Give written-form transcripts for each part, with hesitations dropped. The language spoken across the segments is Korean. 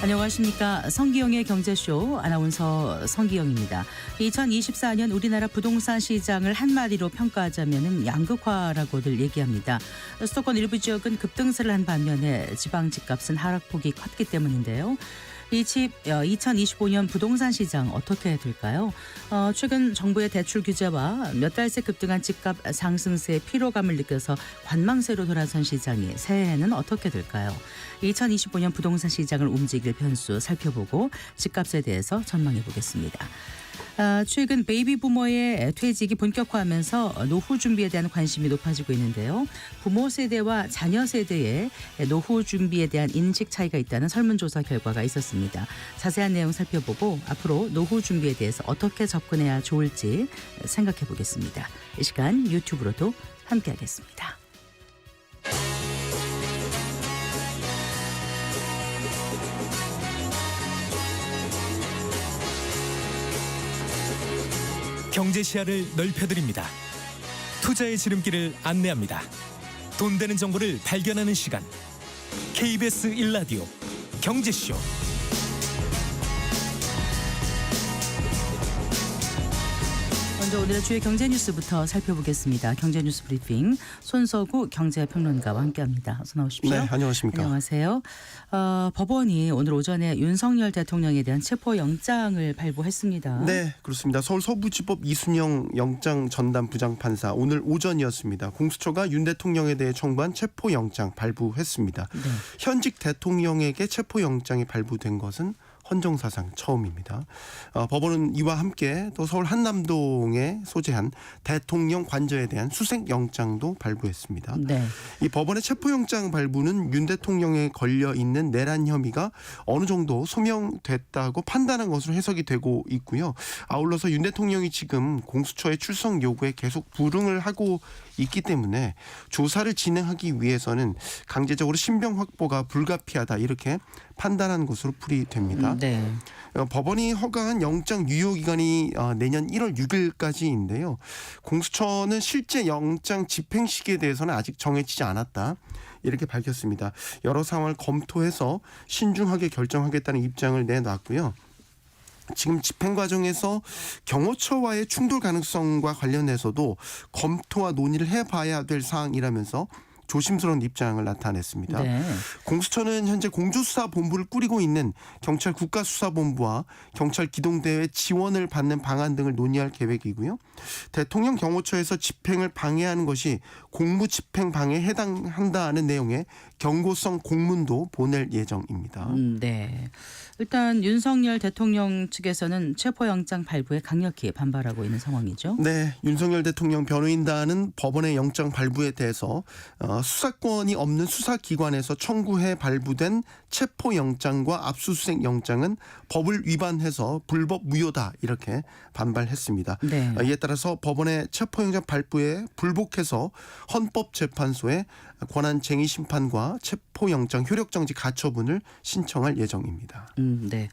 안녕하십니까. 성기영의 경제쇼 아나운서 성기영입니다. 2024년 우리나라 부동산 시장을 한마디로 평가하자면 양극화라고들 얘기합니다. 수도권 일부 지역은 급등세를 한 반면에 지방 집값은 하락폭이 컸기 때문인데요. 2025년 부동산 시장 어떻게 될까요? 최근 정부의 대출 규제와 몇 달 새 급등한 집값 상승세의 피로감을 느껴서 관망세로 돌아선 시장이 새해에는 어떻게 될까요? 2025년 부동산 시장을 움직일 변수 살펴보고 집값에 대해서 전망해 보겠습니다. 최근 베이비 부머의 퇴직이 본격화하면서 노후 준비에 대한 관심이 높아지고 있는데요. 부모 세대와 자녀 세대의 노후 준비에 대한 인식 차이가 있다는 설문조사 결과가 있었습니다. 자세한 내용 살펴보고 앞으로 노후 준비에 대해서 어떻게 접근해야 좋을지 생각해 보겠습니다. 이 시간 유튜브로도 함께하겠습니다. 경제 시야를 넓혀드립니다. 투자의 지름길을 안내합니다. 돈 되는 정보를 발견하는 시간. KBS 1라디오 경제쇼. 먼저 오늘의 주요 경제 뉴스부터 살펴보겠습니다. 경제 뉴스 브리핑 손석우 경제평론가와 함께합니다. 어서 나오십시오. 네, 안녕하십니까. 안녕하세요. 법원이 오늘 오전에 윤석열 대통령에 대한 체포영장을 발부했습니다. 네, 그렇습니다. 서울 서부지법 이순영 영장 전담 부장판사 오늘 오전이었습니다. 공수처가 윤 대통령에 대해 청구한 체포영장 발부했습니다. 네. 현직 대통령에게 체포영장이 발부된 것은 헌정사상 처음입니다. 법원은 이와 함께 또 서울 한남동에 소재한 대통령 관저에 대한 수색영장도 발부했습니다. 네. 이 법원의 체포영장 발부는 윤 대통령에 걸려 있는 내란 혐의가 어느 정도 소명됐다고 판단한 것으로 해석이 되고 있고요. 아울러서 윤 대통령이 지금 공수처의 출석 요구에 계속 불응을 하고 있기 때문에 조사를 진행하기 위해서는 강제적으로 신병 확보가 불가피하다 이렇게 판단한 것으로 풀이됩니다. 네. 법원이 허가한 영장 유효 기간이 내년 1월 6일까지인데요. 공수처는 실제 영장 집행 시기에 대해서는 아직 정해지지 않았다. 이렇게 밝혔습니다. 여러 상황을 검토해서 신중하게 결정하겠다는 입장을 내놨고요. 지금 집행 과정에서 경호처와의 충돌 가능성과 관련해서도 검토와 논의를 해봐야 될 사항이라면서 조심스러운 입장을 나타냈습니다. 네. 공수처는 현재 공조수사본부를 꾸리고 있는 경찰 국가수사본부와 경찰 기동대회 지원을 받는 방안 등을 논의할 계획이고요. 대통령 경호처에서 집행을 방해하는 것이 공무집행 방해에 해당한다는 내용의 경고성 공문도 보낼 예정입니다. 네. 일단 윤석열 대통령 측에서는 체포영장 발부에 강력히 반발하고 있는 상황이죠. 네, 윤석열 대통령 변호인단은 법원의 영장 발부에 대해서 수사권이 없는 수사기관에서 청구해 발부된 체포영장과 압수수색영장은 법을 위반해서 불법 무효다 이렇게 반발했습니다. 네. 이에 따라서 법원의 체포영장 발부에 불복해서 헌법재판소에 권한쟁의심판과 체포영장 효력정지 가처분을 신청할 예정입니다. 네.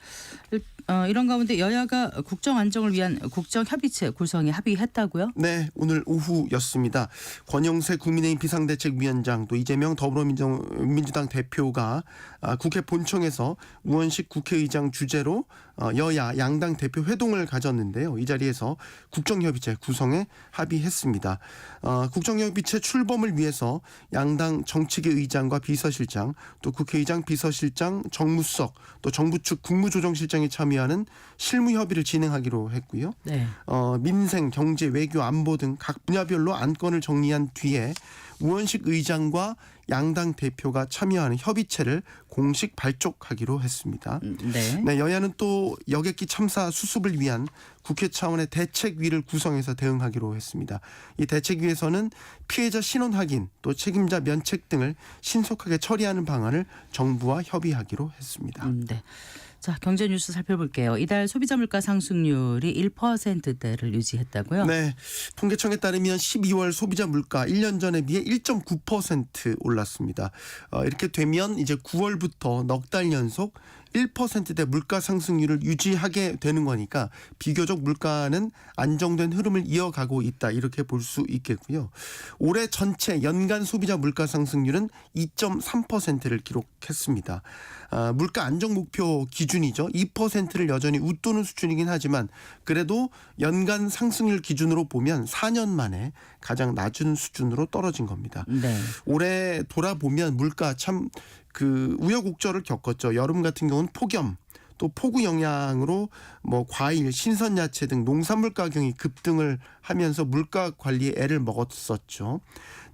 이런 가운데 여야가 국정 안정을 위한 국정협의체 구성에 합의했다고요? 네, 오늘 오후였습니다. 권영세 국민의힘 비상대책위원장 또 이재명 더불어민주당 대표가 국회 본청에서 우원식 국회의장 주재로 여야 양당 대표 회동을 가졌는데요. 이 자리에서 국정협의체 구성에 합의했습니다. 국정협의체 출범을 위해서 양당 정책위 의장과 비서실장 또 국회의장 비서실장 정무수석 또 정부 측 국무조정실장이 참여하는 실무협의를 진행하기로 했고요. 네. 민생, 경제, 외교, 안보 등 각 분야별로 안건을 정리한 뒤에 우원식 의장과 양당 대표가 참여하는 협의체를 공식 발족하기로 했습니다. 네. 네, 여야는 또 여객기 참사 수습을 위한 국회 차원의 대책위를 구성해서 대응하기로 했습니다. 이 대책위에서는 피해자 신원 확인 또 책임자 면책 등을 신속하게 처리하는 방안을 정부와 협의하기로 했습니다. 네. 자, 경제 뉴스 살펴볼게요. 이달 소비자 물가 상승률이 1%대를 유지했다고요? 네. 통계청에 따르면 12월 소비자 물가 1년 전에 비해 1.9% 올랐습니다. 이렇게 되면 이제 9월부터 넉 달 연속 1%대 물가 상승률을 유지하게 되는 거니까 비교적 물가는 안정된 흐름을 이어가고 있다 이렇게 볼 수 있겠고요. 올해 전체 연간 소비자 물가 상승률은 2.3%를 기록했습니다. 물가 안정 목표 기준이죠. 2%를 여전히 웃도는 수준이긴 하지만 그래도 연간 상승률 기준으로 보면 4년 만에 가장 낮은 수준으로 떨어진 겁니다. 네. 올해 돌아보면 물가 참 우여곡절을 겪었죠. 여름 같은 경우는 폭염 또 폭우 영향으로 뭐 과일, 신선 야채 등 농산물 가격이 급등을 하면서 물가 관리에 애를 먹었었죠.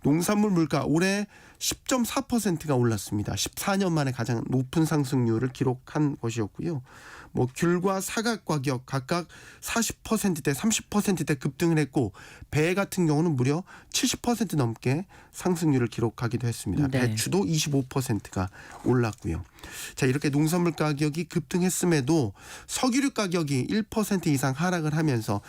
농산물 물가 올해 10.4%가 올랐습니다. 14년 만에 가장 높은 상승률을 기록한 것이었고요. 뭐 귤과 사과 가격 각각 40%대 30%대 급등을 했고 배 같은 경우는 무려 70% 넘게 상승률을 기록하기도 했습니다. 네. 배추도 25%가 올랐고요. 자, 이렇게 농산물 가격이 급등했음에도 석유류 가격이 1% 이상 하락을 하면서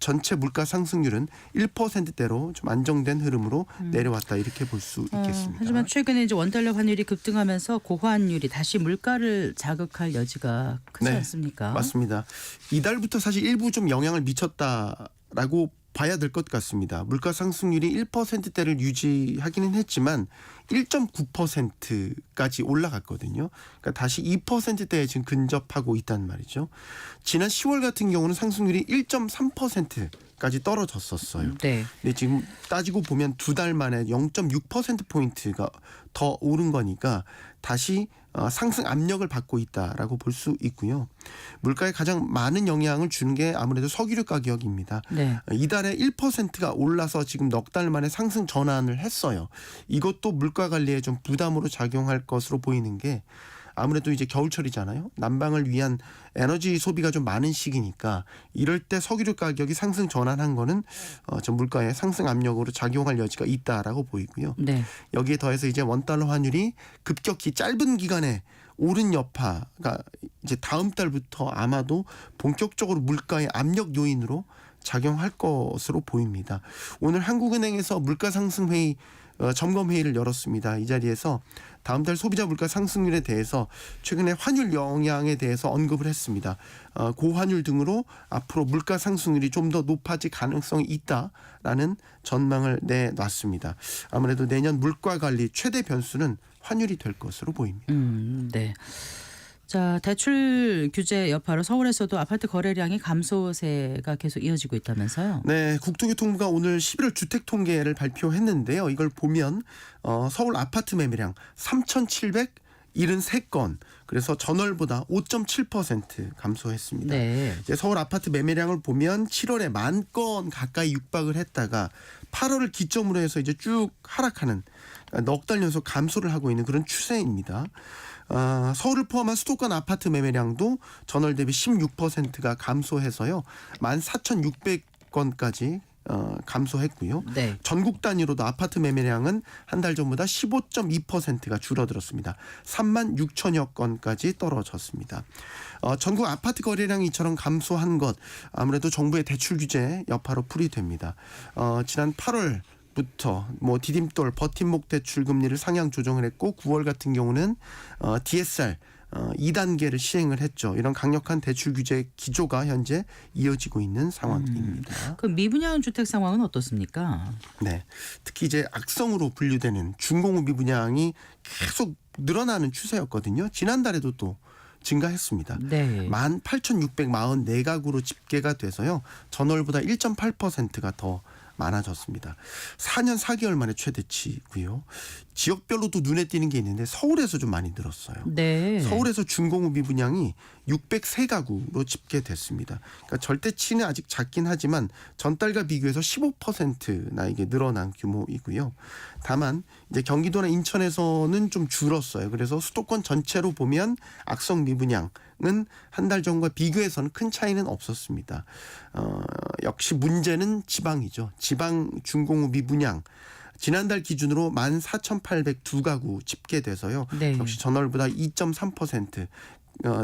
전체 물가 상승률은 1%대로 좀 안정된 흐름으로 내려왔다 이렇게 볼 수 있겠습니다. 하지만 최근에 이제 원달러 환율이 급등하면서 고환율이 다시 물가를 자극할 여지가 크지 네, 않습니까? 맞습니다. 이달부터 사실 일부 좀 영향을 미쳤다라고 봐야 될 것 같습니다. 물가 상승률이 1%대를 유지하기는 했지만 1.9%까지 올라갔거든요. 그러니까 다시 2%대에 지금 근접하고 있단 말이죠. 지난 10월 같은 경우는 상승률이 1.3%까지 떨어졌었어요. 네. 근데 지금 따지고 보면 두 달 만에 0.6%포인트가 더 오른 거니까 다시 상승 압력을 받고 있다라고 볼 수 있고요. 물가에 가장 많은 영향을 주는 게 아무래도 석유류 가격입니다. 네. 이달에 1%가 올라서 지금 넉 달 만에 상승 전환을 했어요. 이것도 물가 관리에 좀 부담으로 작용할 것으로 보이는 게 아무래도 이제 겨울철이잖아요. 난방을 위한 에너지 소비가 좀 많은 시기니까 이럴 때 석유류 가격이 상승 전환한 거는 좀 물가에 상승 압력으로 작용할 여지가 있다라고 보이고요. 네. 여기에 더해서 이제 원달러 환율이 급격히 짧은 기간에 오른 여파가 이제 다음 달부터 아마도 본격적으로 물가의 압력 요인으로 작용할 것으로 보입니다. 오늘 한국은행에서 물가 상승 회의 점검 회의를 열었습니다. 이 자리에서 다음 달 소비자 물가 상승률에 대해서 최근에 환율 영향에 대해서 언급을 했습니다. 고환율 등으로 앞으로 물가 상승률이 좀 더 높아질 가능성이 있다라는 전망을 내놨습니다. 아무래도 내년 물가 관리 최대 변수는 환율이 될 것으로 보입니다. 네. 자, 대출 규제 여파로 서울에서도 아파트 거래량이 감소세가 계속 이어지고 있다면서요? 네, 국토교통부가 오늘 11월 주택 통계를 발표했는데요. 이걸 보면 서울 아파트 매매량 3,773건, 그래서 전월보다 5.7% 감소했습니다. 네. 이제 서울 아파트 매매량을 보면 7월에 10,000건 가까이 육박을 했다가 8월을 기점으로 해서 이제 쭉 하락하는 넉 달 연속 감소를 하고 있는 그런 추세입니다. 서울을 포함한 수도권 아파트 매매량도 전월 대비 16%가 감소해서요. 14,600건까지 감소했고요. 네. 전국 단위로도 아파트 매매량은 한 달 전보다 15.2%가 줄어들었습니다. 36,000여 건까지 떨어졌습니다. 전국 아파트 거래량이 이처럼 감소한 것 아무래도 정부의 대출 규제 여파로 풀이됩니다. 지난 8월 부터 뭐 디딤돌 버팀목 대출 금리를 상향 조정을 했고 9월 같은 경우는 DSR 2단계를 시행을 했죠. 이런 강력한 대출 규제 기조가 현재 이어지고 있는 상황입니다. 그 미분양 주택 상황은 어떻습니까? 네, 특히 이제 악성으로 분류되는 준공후 미분양이 계속 늘어나는 추세였거든요. 지난달에도 또 증가했습니다. 네. 18,644가구로 집계가 돼서요. 전월보다 1.8%가 더 많아졌습니다. 4년 4개월 만에 최대치고요. 지역별로도 눈에 띄는 게 있는데 서울에서 좀 많이 늘었어요. 네. 서울에서 준공후 미분양이 603가구로 집계됐습니다. 그러니까 절대치는 아직 작긴 하지만 전달과 비교해서 15%나 이게 늘어난 규모이고요. 다만 이제 경기도나 인천에서는 좀 줄었어요. 그래서 수도권 전체로 보면 악성 미분양은 한 달 전과 비교해서는 큰 차이는 없었습니다. 역시 문제는 지방이죠. 지방 준공후 미분양. 지난달 기준으로 14,802가구 집계돼서요. 네. 역시 전월보다 2.3%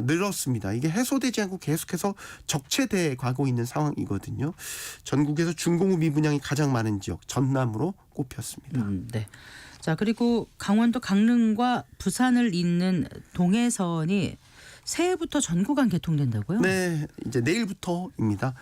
늘었습니다. 이게 해소되지 않고 계속해서 적체돼 가고 있는 상황이거든요. 전국에서 준공후 미분양이 가장 많은 지역 전남으로 꼽혔습니다. 네. 자, 그리고 강원도 강릉과 부산을 잇는 동해선이 새해부터 전 구간 개통된다고요? 네, 이제 내일부터입니다.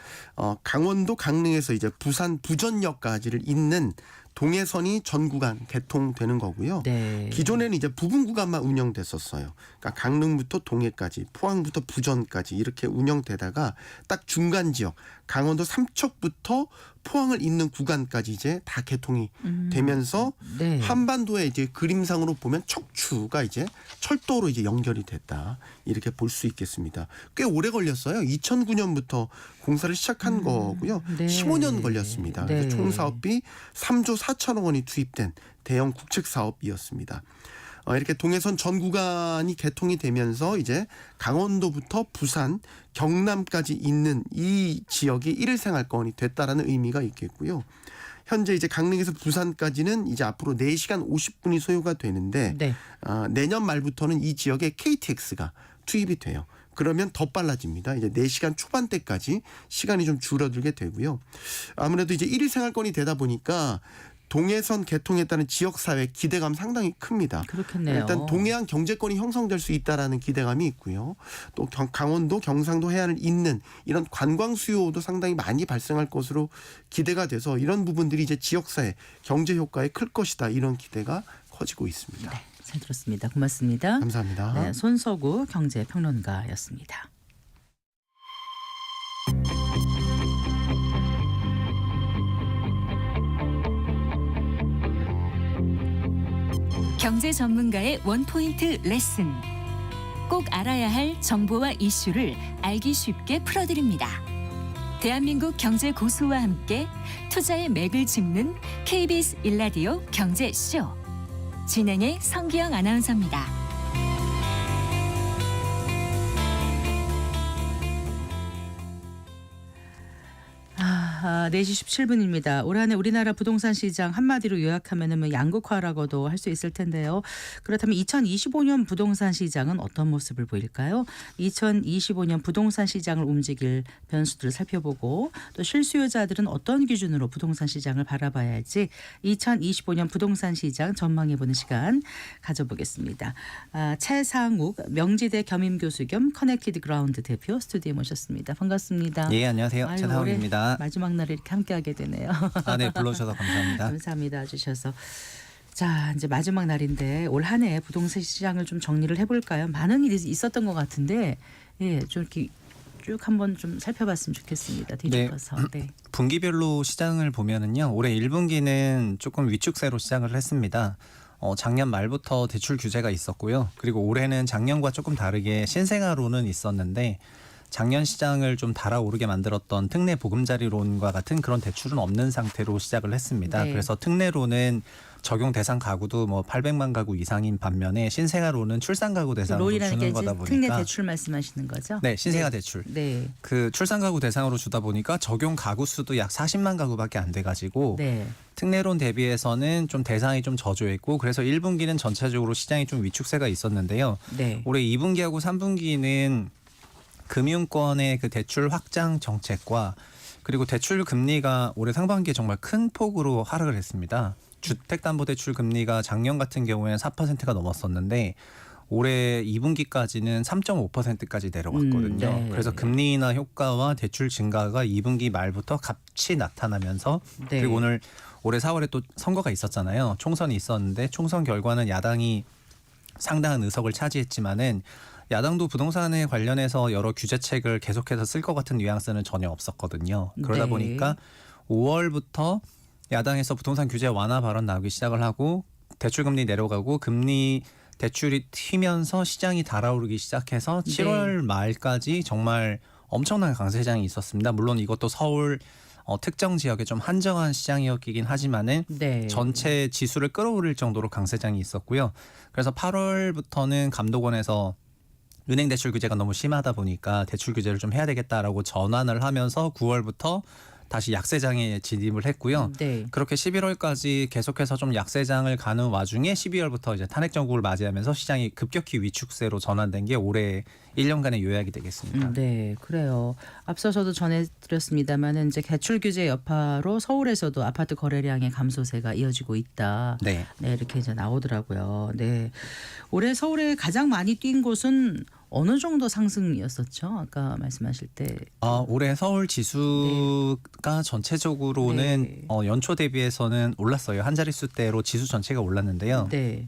강원도 강릉에서 이제 부산 부전역까지를 잇는 동해선이 전 구간 개통되는 거고요. 네. 기존에는 이제 부분 구간만 운영됐었어요. 그러니까 강릉부터 동해까지, 포항부터 부전까지 이렇게 운영되다가 딱 중간 지역 강원도 삼척부터 포항을 잇는 구간까지 이제 다 개통이 되면서 네. 한반도에 이제 그림상으로 보면 척추가 이제 철도로 이제 연결이 됐다 이렇게 볼 수 있겠습니다. 꽤 오래 걸렸어요. 2009년부터 공사를 시작한 거고요. 네. 15년 걸렸습니다. 네. 그래서 총 사업비 3조 4천억 원이 투입된 대형 국책 사업이었습니다. 이렇게 동해선 전 구간이 개통이 되면서 이제 강원도부터 부산, 경남까지 있는 이 지역이 일일 생활권이 됐다라는 의미가 있겠고요. 현재 이제 강릉에서 부산까지는 이제 앞으로 4시간 50분이 소요가 되는데 네. 내년 말부터는 이 지역에 KTX가 투입이 돼요. 그러면 더 빨라집니다. 이제 4시간 초반대까지 시간이 좀 줄어들게 되고요. 아무래도 이제 일일 생활권이 되다 보니까 동해선 개통에 따른 지역사회 기대감 상당히 큽니다. 그렇겠네요. 일단 동해안 경제권이 형성될 수 있다라는 기대감이 있고요. 또 강원도, 경상도 해안을 잇는 이런 관광 수요도 상당히 많이 발생할 것으로 기대가 돼서 이런 부분들이 이제 지역사회 경제 효과에 클 것이다. 이런 기대가 커지고 있습니다. 네, 잘 들었습니다. 고맙습니다. 감사합니다. 네, 손석우 경제평론가였습니다. 경제 전문가의 원포인트 레슨. 꼭 알아야 할 정보와 이슈를 알기 쉽게 풀어드립니다. 대한민국 경제 고수와 함께 투자의 맥을 짚는 KBS 1라디오 경제쇼. 진행의 성기영 아나운서입니다. 4시 17분입니다. 올 한 해 우리나라 부동산 시장 한마디로 요약하면 뭐 양극화라고도 할 수 있을 텐데요. 그렇다면 2025년 부동산 시장은 어떤 모습을 보일까요? 2025년 부동산 시장을 움직일 변수들을 살펴보고 또 실수요자들은 어떤 기준으로 부동산 시장을 바라봐야 할지 2025년 부동산 시장 전망해보는 시간 가져보겠습니다. 최상욱 명지대 겸임교수 겸 커넥티드 그라운드 대표 스튜디오에 모셨습니다. 반갑습니다. 예, 안녕하세요. 아유, 최상욱입니다. 올해 마지막 날에 이렇게 함께하게 되네요. 네, 불러주셔서 감사합니다. 감사합니다. 주셔서. 자, 이제 마지막 날인데 올 한 해 부동산 시장을 좀 정리를 해볼까요? 많은 일이 있었던 것 같은데 예, 좀 이렇게 쭉 한번 좀 살펴봤으면 좋겠습니다. 뒤집어서. 네. 분기별로 시장을 보면은요, 올해 1분기는 조금 위축세로 시작을 했습니다. 작년 말부터 대출 규제가 있었고요. 그리고 올해는 작년과 조금 다르게 신생아론은 있었는데 작년 시장을 좀 달아오르게 만들었던 특례 보금자리론과 같은 그런 대출은 없는 상태로 시작을 했습니다. 네. 그래서 특례론은 적용 대상 가구도 뭐 800만 가구 이상인 반면에 신생아론은 출산 가구 대상으로 론이라는 게 주는 거다 이제 보니까 특례 대출 말씀하시는 거죠? 네, 신생아 대출. 네. 그 출산 가구 대상으로 주다 보니까 적용 가구 수도 약 40만 가구밖에 안 돼 가지고 네. 특례론 대비해서는 좀 대상이 좀 저조했고 그래서 1분기는 전체적으로 시장이 좀 위축세가 있었는데요. 네. 올해 2분기하고 3분기는 금융권의 그 대출 확장 정책과 그리고 대출 금리가 올해 상반기에 정말 큰 폭으로 하락을 했습니다. 주택담보대출 금리가 작년 같은 경우에는 4%가 넘었었는데 올해 2분기까지는 3.5%까지 내려갔거든요. 네. 그래서 금리 인하 효과와 대출 증가가 2분기 말부터 같이 나타나면서 네. 그리고 올해 4월에 또 선거가 있었잖아요. 총선이 있었는데 총선 결과는 야당이 상당한 의석을 차지했지만은 야당도 부동산에 관련해서 여러 규제책을 계속해서 쓸 것 같은 뉘앙스는 전혀 없었거든요. 그러다 네. 보니까 5월부터 야당에서 부동산 규제 완화 발언 나오기 시작을 하고 대출금리 내려가고 금리 대출이 튀면서 시장이 달아오르기 시작해서 7월 말까지 정말 엄청난 강세장이 있었습니다. 물론 이것도 서울 특정 지역에 좀 한정한 시장이었긴 하지만은 네. 전체 지수를 끌어올릴 정도로 강세장이 있었고요. 그래서 8월부터는 감독원에서 은행 대출 규제가 너무 심하다 보니까 대출 규제를 좀 해야 되겠다라고 전환을 하면서 9월부터 다시 약세장에 진입을 했고요. 네. 그렇게 11월까지 계속해서 좀 약세장을 가는 와중에 12월부터 이제 탄핵 정국을 맞이하면서 시장이 급격히 위축세로 전환된 게 올해 1년간의 요약이 되겠습니다. 네, 그래요. 앞서서도 전해드렸습니다만은 이제 대출 규제 여파로 서울에서도 아파트 거래량의 감소세가 이어지고 있다. 네. 네, 이렇게 이제 나오더라고요. 네, 올해 서울에 가장 많이 뛴 곳은 어느 정도 상승이었었죠? 아까 말씀하실 때. 올해 서울 지수가 전체적으로는 네. 연초 대비해서는 올랐어요. 한 자릿수대로 지수 전체가 올랐는데요. 네.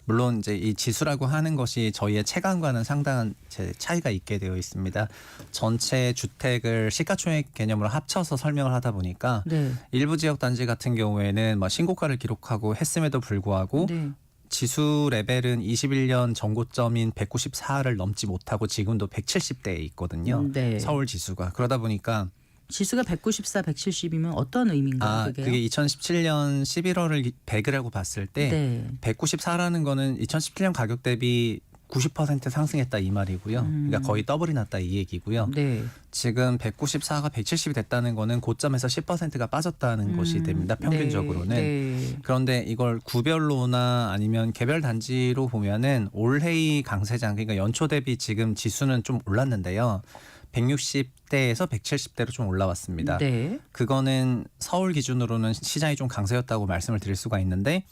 물론 이제 이 지수라고 하는 것이 저희의 체감과는 상당한 차이가 있게 되어 있습니다. 전체 주택을 시가총액 개념으로 합쳐서 설명을 하다 보니까 네. 일부 지역 단지 같은 경우에는 신고가를 기록하고 했음에도 불구하고 네. 지수 레벨은 21년 전고점인 194를 넘지 못하고 지금도 170대에 있거든요. 네. 서울 지수가. 그러다 보니까 지수가 194, 170이면 어떤 의미인가요? 그게요? 그게 2017년 11월을 100이라고 봤을 때 네. 194라는 거는 2017년 가격 대비 90% 상승했다 이 말이고요. 그러니까 거의 더블이 났다 이 얘기고요. 네. 지금 194가 170이 됐다는 거는 고점에서 10%가 빠졌다는 것이 됩니다. 평균적으로는. 네. 네. 그런데 이걸 구별로나 아니면 개별 단지로 보면은 올해의 강세장 그러니까 연초 대비 지금 지수는 좀 올랐는데요. 160대에서 170대로 좀 올라왔습니다. 네. 그거는 서울 기준으로는 시장이 좀 강세였다고 말씀을 드릴 수가 있는데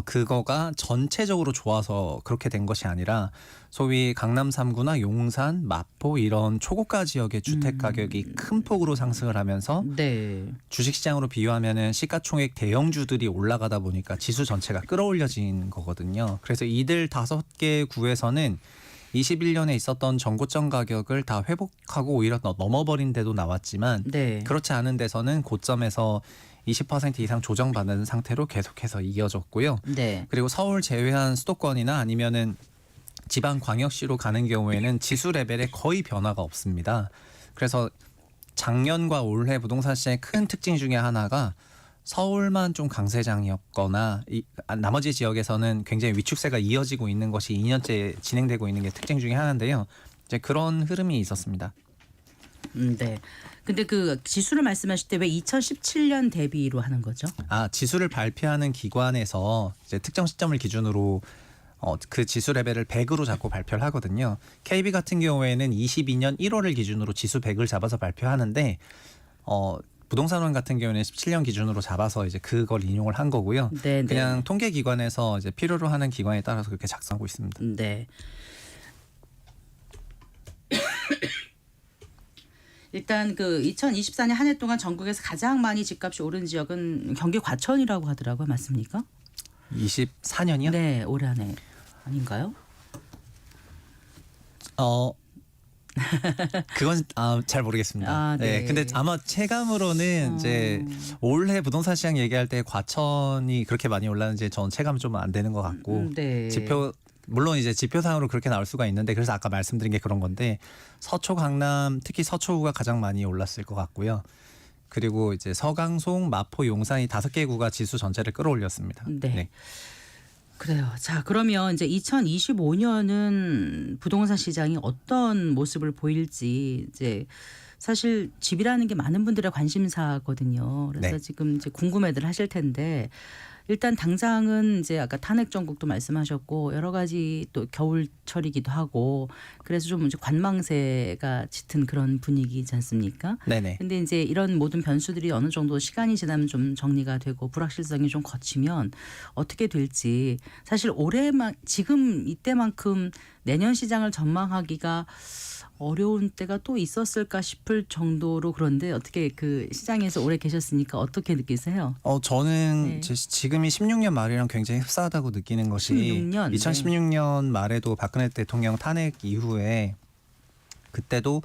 그거가 전체적으로 좋아서 그렇게 된 것이 아니라 소위 강남 3구나 용산, 마포 이런 초고가 지역의 주택 가격이 큰 폭으로 상승을 하면서 네. 주식시장으로 비유하면은 시가총액 대형주들이 올라가다 보니까 지수 전체가 끌어올려진 거거든요. 그래서 이들 5개 구에서는 21년에 있었던 전고점 가격을 다 회복하고 오히려 넘어버린 데도 나왔지만 네. 그렇지 않은 데서는 고점에서 20% 이상 조정받는 상태로 계속해서 이어졌고요. 네. 그리고 서울 제외한 수도권이나 아니면은 지방 광역시로 가는 경우에는 지수 레벨에 거의 변화가 없습니다. 그래서 작년과 올해 부동산 시장의 큰 특징 중에 하나가 서울만 좀 강세장이었거나 나머지 지역에서는 굉장히 위축세가 이어지고 있는 것이 2년째 진행되고 있는 게 특징 중에 하나인데요. 이제 그런 흐름이 있었습니다. 네. 근데 그 지수를 말씀하실 때 왜 2017년 대비로 하는 거죠? 지수를 발표하는 기관에서 이제 특정 시점을 기준으로 그 지수 레벨을 100으로 잡고 발표를 하거든요. KB 같은 경우에는 22년 1월을 기준으로 지수 100을 잡아서 발표하는데 부동산원 같은 경우는 17년 기준으로 잡아서 이제 그걸 인용을 한 거고요. 네, 그냥 통계 기관에서 이제 필요로 하는 기관에 따라서 그렇게 작성하고 있습니다. 네. 일단 그 2024년 한 해 동안 전국에서 가장 많이 집값이 오른 지역은 경기 과천이라고 하더라고요. 맞습니까? 24년이요? 네, 올해 한 해 아닌가요? 그건 잘 모르겠습니다. 네. 근데 아마 체감으로는 이제 올해 부동산 시장 얘기할 때 과천이 그렇게 많이 올랐는지 저는 체감이 좀 안 되는 것 같고 네. 물론 이제 지표상으로 그렇게 나올 수가 있는데 그래서 아까 말씀드린 게 그런 건데 서초 강남 특히 서초구가 가장 많이 올랐을 것 같고요. 그리고 이제 서강송, 마포, 용산이 5개 구가 지수 전체를 끌어올렸습니다. 네. 그래요. 자, 그러면 이제 2025년은 부동산 시장이 어떤 모습을 보일지 이제 사실 집이라는 게 많은 분들의 관심사거든요. 그래서 네. 지금 이제 궁금해들 하실 텐데 일단 당장은 이제 아까 탄핵 정국도 말씀하셨고 여러 가지 또 겨울철이기도 하고 그래서 좀 이제 관망세가 짙은 그런 분위기지 않습니까? 네네. 근데 이제 이런 모든 변수들이 어느 정도 시간이 지나면 좀 정리가 되고 불확실성이 좀 거치면 어떻게 될지 사실 올해만 지금 이때만큼 내년 시장을 전망하기가 어려운 때가 또 있었을까 싶을 정도로 그런데 어떻게 그 시장에서 오래 계셨으니까 어떻게 느끼세요? 저는 네. 지금이 16년 말이랑 굉장히 흡사하다고 느끼는 것이 16년? 2016년 말에도 박근혜 대통령 탄핵 이후에 그때도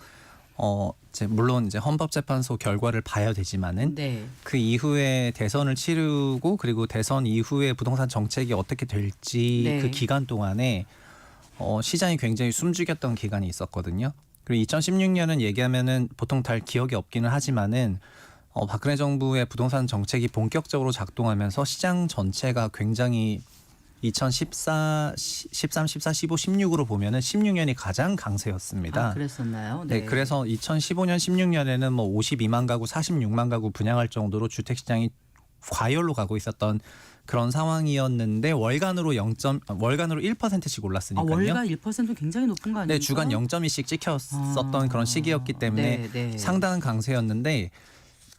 물론 이제 헌법재판소 결과를 봐야 되지만은 네. 그 이후에 대선을 치르고 그리고 대선 이후에 부동산 정책이 어떻게 될지 네. 그 기간 동안에 시장이 굉장히 숨죽였던 기간이 있었거든요. 그리고 2016년은 얘기하면은 보통 잘 기억이 없기는 하지만은 박근혜 정부의 부동산 정책이 본격적으로 작동하면서 시장 전체가 굉장히 2014, 13, 14, 15, 16으로 보면은 16년이 가장 강세였습니다. 그랬었나요? 네, 그래서 2015년, 16년에는 뭐 52만 가구, 46만 가구 분양할 정도로 주택 시장이 과열로 가고 있었던 그런 상황이었는데 월간으로 1%씩 올랐으니까요. 월가 1%는 굉장히 높은 거 아닙니까? 네, 주간 0.2씩 찍혔었던 그런 시기였기 때문에 네. 상당한 강세였는데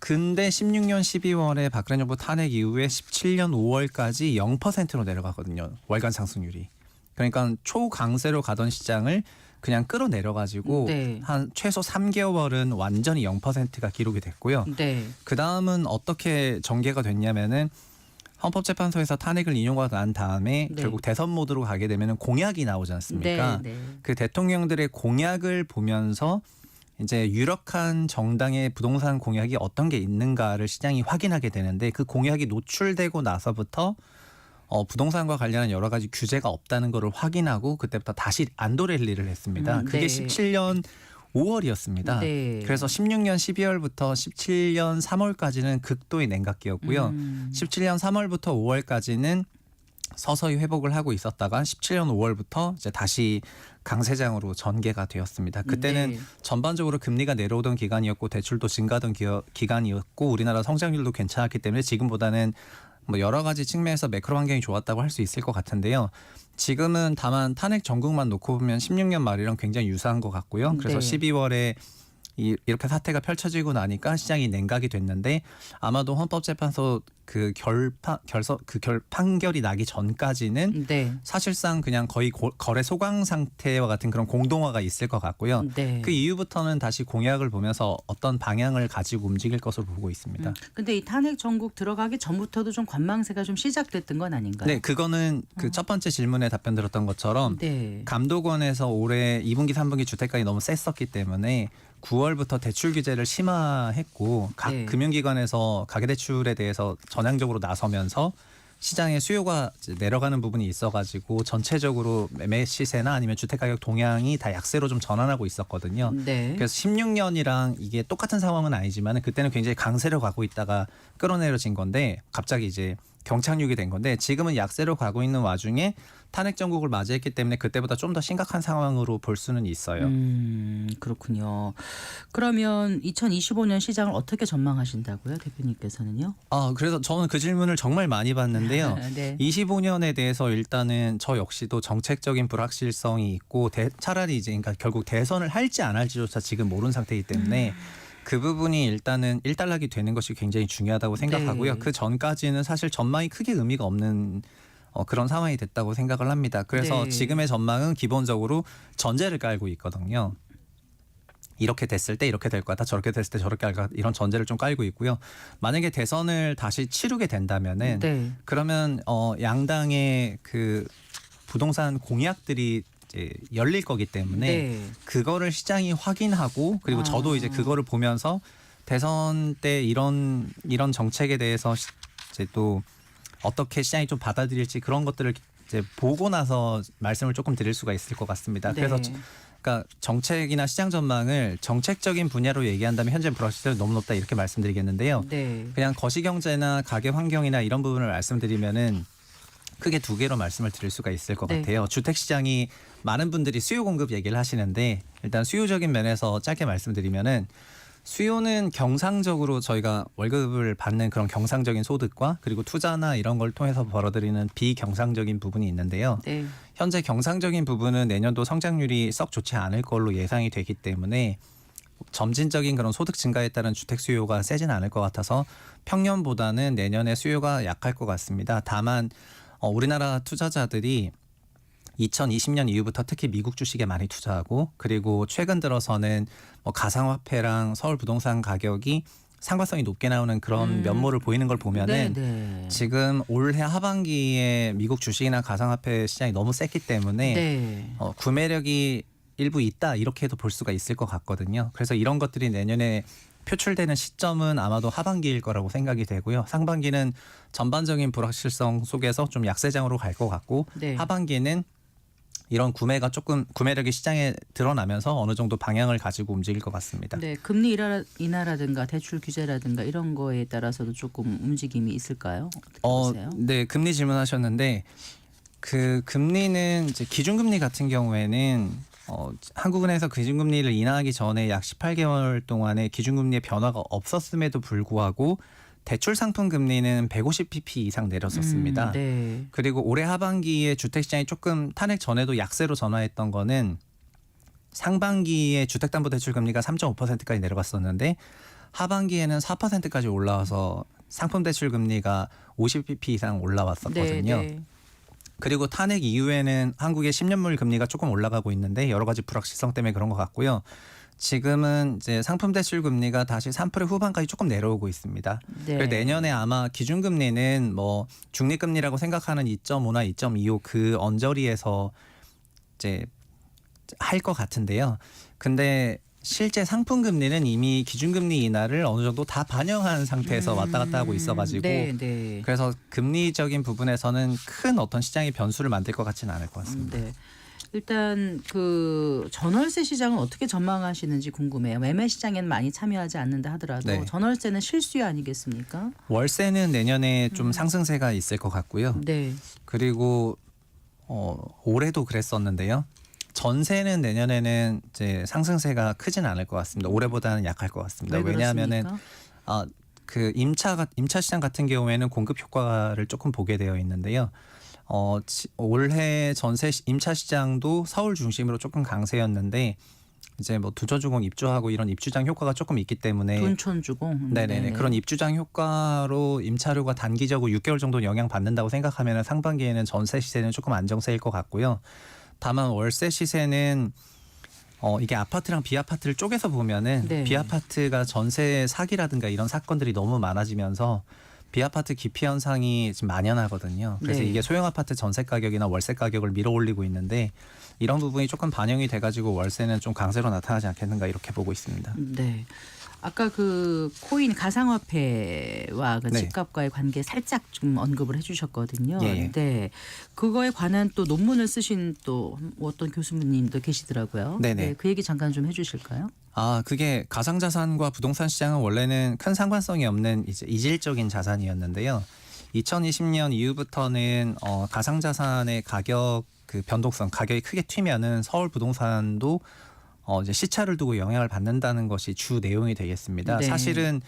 근데 16년 12월에 박근혜 정부 탄핵 이후에 17년 5월까지 0%로 내려가거든요. 월간 상승률이. 그러니까 초강세로 가던 시장을 그냥 끌어내려가지고 네. 한 최소 3개월은 완전히 0%가 기록이 됐고요. 네. 그 다음은 어떻게 전개가 됐냐면은 헌법재판소에서 탄핵을 인용하고 난 다음에 네. 결국 대선 모드로 가게 되면은 공약이 나오지 않습니까? 네. 네. 그 대통령들의 공약을 보면서 이제 유력한 정당의 부동산 공약이 어떤 게 있는가를 시장이 확인하게 되는데 그 공약이 노출되고 나서부터 부동산과 관련한 여러 가지 규제가 없다는 것을 확인하고 그때부터 다시 안도 랠리를 했습니다. 그게 네. 17년 5월이었습니다. 네. 그래서 16년 12월부터 17년 3월까지는 극도의 냉각기였고요. 17년 3월부터 5월까지는 서서히 회복을 하고 있었다가 17년 5월부터 이제 다시 강세장으로 전개가 되었습니다. 그때는 네. 전반적으로 금리가 내려오던 기간이었고 대출도 증가하던 기간이었고 우리나라 성장률도 괜찮았기 때문에 지금보다는 뭐 여러 가지 측면에서 매크로 환경이 좋았다고 할 수 있을 것 같은데요. 지금은 다만 탄핵 전국만 놓고 보면 16년 말이랑 굉장히 유사한 것 같고요. 그래서 네. 12월에 이렇게 사태가 펼쳐지고 나니까 시장이 냉각이 됐는데 아마도 헌법재판소 판결이 나기 전까지는 네. 사실상 그냥 거의 거래 소강 상태와 같은 그런 공동화가 있을 것 같고요. 네. 그 이후부터는 다시 공약을 보면서 어떤 방향을 가지고 움직일 것으로 보고 있습니다. 근데 이 탄핵 전국 들어가기 전부터도 좀 관망세가 좀 시작됐던 건 아닌가요? 네, 그거는 그 첫 번째 질문에 답변 들었던 것처럼 네. 감독원에서 올해 2분기, 3분기 주택가격이 너무 셌었기 때문에 9월부터 대출 규제를 심화했고 각 네. 금융기관에서 가계대출에 대해서 전향적으로 나서면서 시장의 수요가 내려가는 부분이 있어가지고 전체적으로 매매 시세나 아니면 주택가격 동향이 다 약세로 좀 전환하고 있었거든요. 네. 그래서 16년이랑 이게 똑같은 상황은 아니지만 그때는 굉장히 강세로 가고 있다가 끌어내려진 건데 갑자기 이제 경착륙이 된 건데 지금은 약세로 가고 있는 와중에 탄핵 정국을 맞이했기 때문에 그때보다 좀 더 심각한 상황으로 볼 수는 있어요. 그렇군요. 그러면 2025년 시장을 어떻게 전망하신다고요, 대표님께서는요? 그래서 저는 그 질문을 정말 많이 받는데요. 네. 25년에 대해서 일단은 저 역시도 정책적인 불확실성이 있고 차라리 이제 그러니까 결국 대선을 할지 안 할지조차 지금 모르는 상태이기 때문에 그 부분이 일단은 일단락이 되는 것이 굉장히 중요하다고 생각하고요. 네. 그 전까지는 사실 전망이 크게 의미가 없는 그런 상황이 됐다고 생각을 합니다. 그래서 네. 지금의 전망은 기본적으로 전제를 깔고 있거든요. 이렇게 됐을 때 이렇게 될 거다. 저렇게 됐을 때 저렇게 할 거다. 이런 전제를 좀 깔고 있고요. 만약에 대선을 다시 치르게 된다면은 네. 그러면 양당의 그 부동산 공약들이 이제 열릴 거기 때문에 네. 그거를 시장이 확인하고 그리고 저도 이제 그거를 보면서 대선 때 이런 정책에 대해서 이제 또 어떻게 시장이 좀 받아들일지 그런 것들을 이제 보고 나서 말씀을 조금 드릴 수가 있을 것 같습니다. 네. 그래서 그러니까 정책이나 시장 전망을 정책적인 분야로 얘기한다면 현재 불확실성이 너무 높다 이렇게 말씀드리겠는데요. 네. 그냥 거시경제나 가계 환경이나 이런 부분을 말씀드리면은 크게 두 개로 말씀을 드릴 수가 있을 것 네. 같아요. 주택 시장이 많은 분들이 수요 공급 얘기를 하시는데 일단 수요적인 면에서 짧게 말씀드리면은 수요는 경상적으로 저희가 월급을 받는 그런 경상적인 소득과 그리고 투자나 이런 걸 통해서 벌어들이는 비경상적인 부분이 있는데요. 네. 현재 경상적인 부분은 내년도 성장률이 썩 좋지 않을 걸로 예상이 되기 때문에 점진적인 그런 소득 증가에 따른 주택 수요가 세진 않을 것 같아서 평년보다는 내년에 수요가 약할 것 같습니다. 다만 우리나라 투자자들이 2020년 이후부터 특히 미국 주식에 많이 투자하고 그리고 최근 들어서는 뭐 가상화폐랑 서울 부동산 가격이 상관성이 높게 나오는 그런 면모를 보이는 걸 보면은 네. 지금 올해 하반기에 미국 주식이나 가상화폐 시장이 너무 셌기 때문에 네. 구매력이 일부 있다 이렇게 해도 볼 수가 있을 것 같거든요. 그래서 이런 것들이 내년에 표출되는 시점은 아마도 하반기일 거라고 생각이 되고요. 상반기는 전반적인 불확실성 속에서 좀 약세장으로 갈 것 같고 네. 하반기는 이런 구매력이 시장에 드러나면서 어느 정도 방향을 가지고 움직일 것 같습니다. 네, 금리 인하라든가 대출 규제라든가 이런 거에 따라서도 조금 움직임이 있을까요? 어떻게 보세요? 네, 금리 질문하셨는데 그 금리는 이제 기준금리 같은 경우에는 한국은행에서 기준금리를 인하하기 전에 약 18개월 동안의 기준금리의 변화가 없었음에도 불구하고 대출 상품 금리는 150bp 이상 내렸었습니다. 네. 그리고 올해 하반기에 주택시장이 조금 탄핵 전에도 약세로 전환했던 거는 상반기에 주택담보대출 금리가 3.5%까지 내려갔었는데 하반기에는 4%까지 올라와서 상품대출 금리가 50bp 이상 올라왔었거든요. 네. 그리고 탄핵 이후에는 한국의 10년물 금리가 조금 올라가고 있는데 여러 가지 불확실성 때문에 그런 것 같고요. 지금은 이제 상품 대출 금리가 다시 3% 후반까지 조금 내려오고 있습니다. 네. 그래서 내년에 아마 기준금리는 뭐 중립금리라고 생각하는 2.5나 2.25 그 언저리에서 이제 할 것 같은데요. 근데 실제 상품 금리는 이미 기준금리 인하를 어느 정도 다 반영한 상태에서 왔다 갔다 하고 있어가지고 네, 네. 그래서 금리적인 부분에서는 큰 어떤 시장의 변수를 만들 것 같지는 않을 것 같습니다. 네. 일단 그 전월세 시장은 어떻게 전망하시는지 궁금해요. 매매 시장에는 많이 참여하지 않는다 하더라도 네. 전월세는 실수요 아니겠습니까? 월세는 내년에 좀 상승세가 있을 것 같고요. 네. 그리고 올해도 그랬었는데요. 전세는 내년에는 이제 상승세가 크진 않을 것 같습니다. 올해보다는 약할 것 같습니다. 왜 왜냐하면은 그렇습니까? 그 임차 시장 같은 경우에는 공급 효과를 조금 보게 되어 있는데요. 올해 전세 임차 시장도 서울 중심으로 조금 강세였는데 이제 뭐 두저주공 입주하고 이런 입주장 효과가 조금 있기 때문에 둔촌주공. 네네네 그런 입주장 효과로 임차료가 단기적으로 6개월 정도 영향 받는다고 생각하면 상반기에는 전세 시세는 조금 안정세일 것 같고요. 다만 월세 시세는 이게 아파트랑 비아파트를 쪼개서 보면은 네. 비아파트가 전세 사기라든가 이런 사건들이 너무 많아지면서 비아파트 기피 현상이 지금 만연하거든요. 그래서 네. 이게 소형 아파트 전세 가격이나 월세 가격을 밀어올리고 있는데 이런 부분이 조금 반영이 돼가지고 월세는 좀 강세로 나타나지 않겠는가 이렇게 보고 있습니다. 네. 아까 그 코인 가상화폐와 그 네. 집값과의 관계 살짝 좀 언급을 해주셨거든요. 예. 네. 그거에 관한 또 논문을 쓰신 또 어떤 교수님도 계시더라고요. 네네. 네, 그 얘기 잠깐 좀 해주실까요? 그게 가상자산과 부동산 시장은 원래는 큰 상관성이 없는 이제 이질적인 자산이었는데요. 2020년 이후부터는 가상자산의 가격 그 변동성, 가격이 크게 튀면은 서울 부동산도 이제 시차를 두고 영향을 받는다는 것이 주 내용이 되겠습니다. 네. 사실은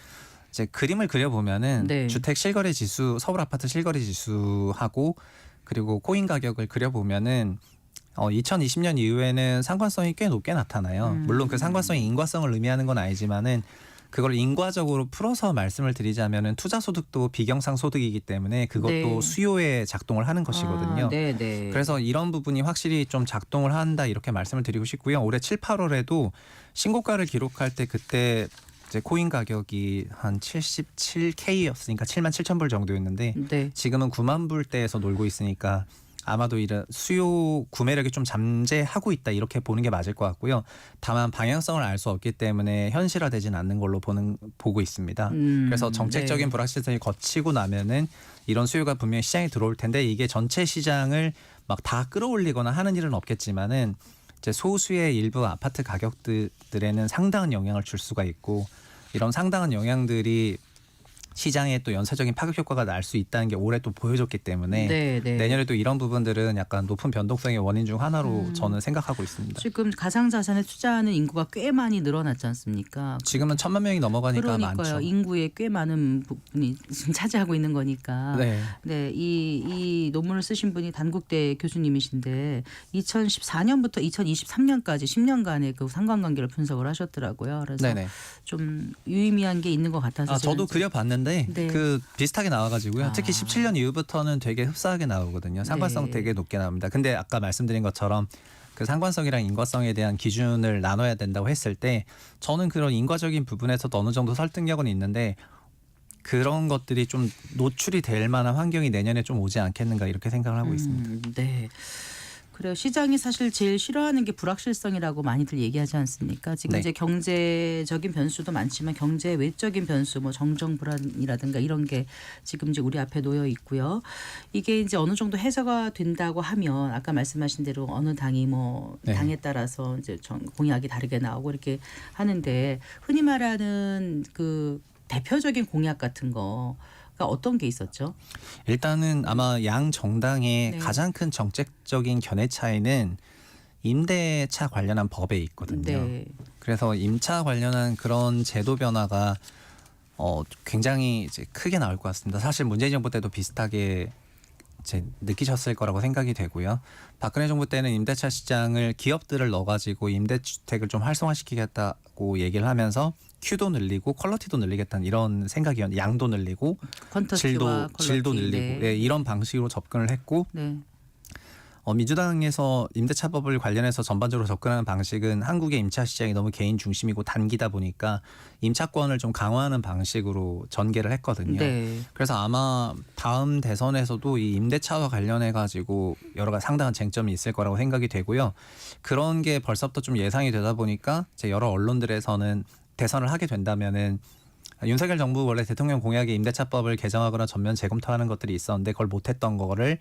이제 그림을 그려보면은 네. 주택 실거래 지수, 서울 아파트 실거래 지수하고 그리고 코인 가격을 그려보면은 2020년 이후에는 상관성이 꽤 높게 나타나요. 물론 그 상관성이 인과성을 의미하는 건 아니지만은 그걸 인과적으로 풀어서 말씀을 드리자면은 투자 소득도 비경상 소득이기 때문에 그것도 네. 수요에 작동을 하는 것이거든요. 네, 네. 그래서 이런 부분이 확실히 좀 작동을 한다 이렇게 말씀을 드리고 싶고요. 올해 7, 8월에도 신고가를 기록할 때 그때 이제 코인 가격이 한 77K였으니까 77,000불 정도였는데 네. 지금은 9만 불대에서 놀고 있으니까 아마도 이런 수요 구매력이 좀 잠재하고 있다 이렇게 보는 게 맞을 것 같고요. 다만 방향성을 알 수 없기 때문에 현실화되진 않는 걸로 보고 있습니다. 그래서 정책적인 네. 불확실성이 거치고 나면은 이런 수요가 분명히 시장에 들어올 텐데 이게 전체 시장을 막 다 끌어올리거나 하는 일은 없겠지만은 이제 소수의 일부 아파트 가격들에는 상당한 영향을 줄 수가 있고 이런 상당한 영향들이 시장에 또 연쇄적인 파급 효과가 날 수 있다는 게 올해 또 보여줬기 때문에 네, 네. 내년에도 이런 부분들은 약간 높은 변동성의 원인 중 하나로 저는 생각하고 있습니다. 지금 가상자산에 투자하는 인구가 꽤 많이 늘어났지 않습니까? 지금은 1,000만 명이 넘어가니까 그러니까요. 많죠. 인구의 꽤 많은 부분이 지금 차지하고 있는 거니까. 네. 네, 이 논문을 쓰신 분이 단국대 교수님이신데 2014년부터 2023년까지 10년간의 그 상관관계를 분석을 하셨더라고요. 그래서 네네. 좀 유의미한 게 있는 것 같아서 저도 저는 그려봤는데 네. 그 비슷하게 나와가지고요. 특히 17년 이후부터는 되게 흡사하게 나오거든요. 상관성 네. 되게 높게 나옵니다. 근데 아까 말씀드린 것처럼 그 상관성이랑 인과성에 대한 기준을 나눠야 된다고 했을 때 저는 그런 인과적인 부분에서도 어느 정도 설득력은 있는데 그런 것들이 좀 노출이 될 만한 환경이 내년에 좀 오지 않겠는가 이렇게 생각을 하고 있습니다. 네. 그래요. 시장이 사실 제일 싫어하는 게 불확실성이라고 많이들 얘기하지 않습니까? 지금 네. 이제 경제적인 변수도 많지만 경제 외적인 변수, 뭐 정정 불안이라든가 이런 게 지금 이제 우리 앞에 놓여 있고요. 이게 이제 어느 정도 해소가 된다고 하면 아까 말씀하신 대로 어느 당이 뭐 네. 당에 따라서 이제 공약이 다르게 나오고 이렇게 하는데 흔히 말하는 그 대표적인 공약 같은 거. 어떤 게 있었죠? 일단은 아마 양 정당의 네. 가장 큰 정책적인 견해 차이는 임대차 관련한 법에 있거든요. 네. 그래서 임차 관련한 그런 제도 변화가 굉장히 이제 크게 나올 것 같습니다. 사실 문재인 정부 때도 비슷하게 이제 느끼셨을 거라고 생각이 되고요. 박근혜 정부 때는 임대차 시장을 기업들을 넣어가지고 임대주택을 좀 활성화시키겠다고 얘기를 하면서 큐도 늘리고 퀄리티도 늘리겠다는 이런 생각이었는데 양도 늘리고 퀀터티와 질도 퀄리티. 늘리고 네. 네, 이런 방식으로 접근을 했고 네. 민주당에서 임대차법을 관련해서 전반적으로 접근하는 방식은 한국의 임차 시장이 너무 개인 중심이고 단기다 보니까 임차권을 좀 강화하는 방식으로 전개를 했거든요. 네. 그래서 아마 다음 대선에서도 이 임대차와 관련해 가지고 여러 가지 상당한 쟁점이 있을 거라고 생각이 되고요. 그런 게 벌써부터 좀 예상이 되다 보니까 이제 여러 언론들에서는 대선을 하게 된다면은 윤석열 정부 원래 대통령 공약에 임대차법을 개정하거나 전면 재검토하는 것들이 있었는데 그걸 못했던 거를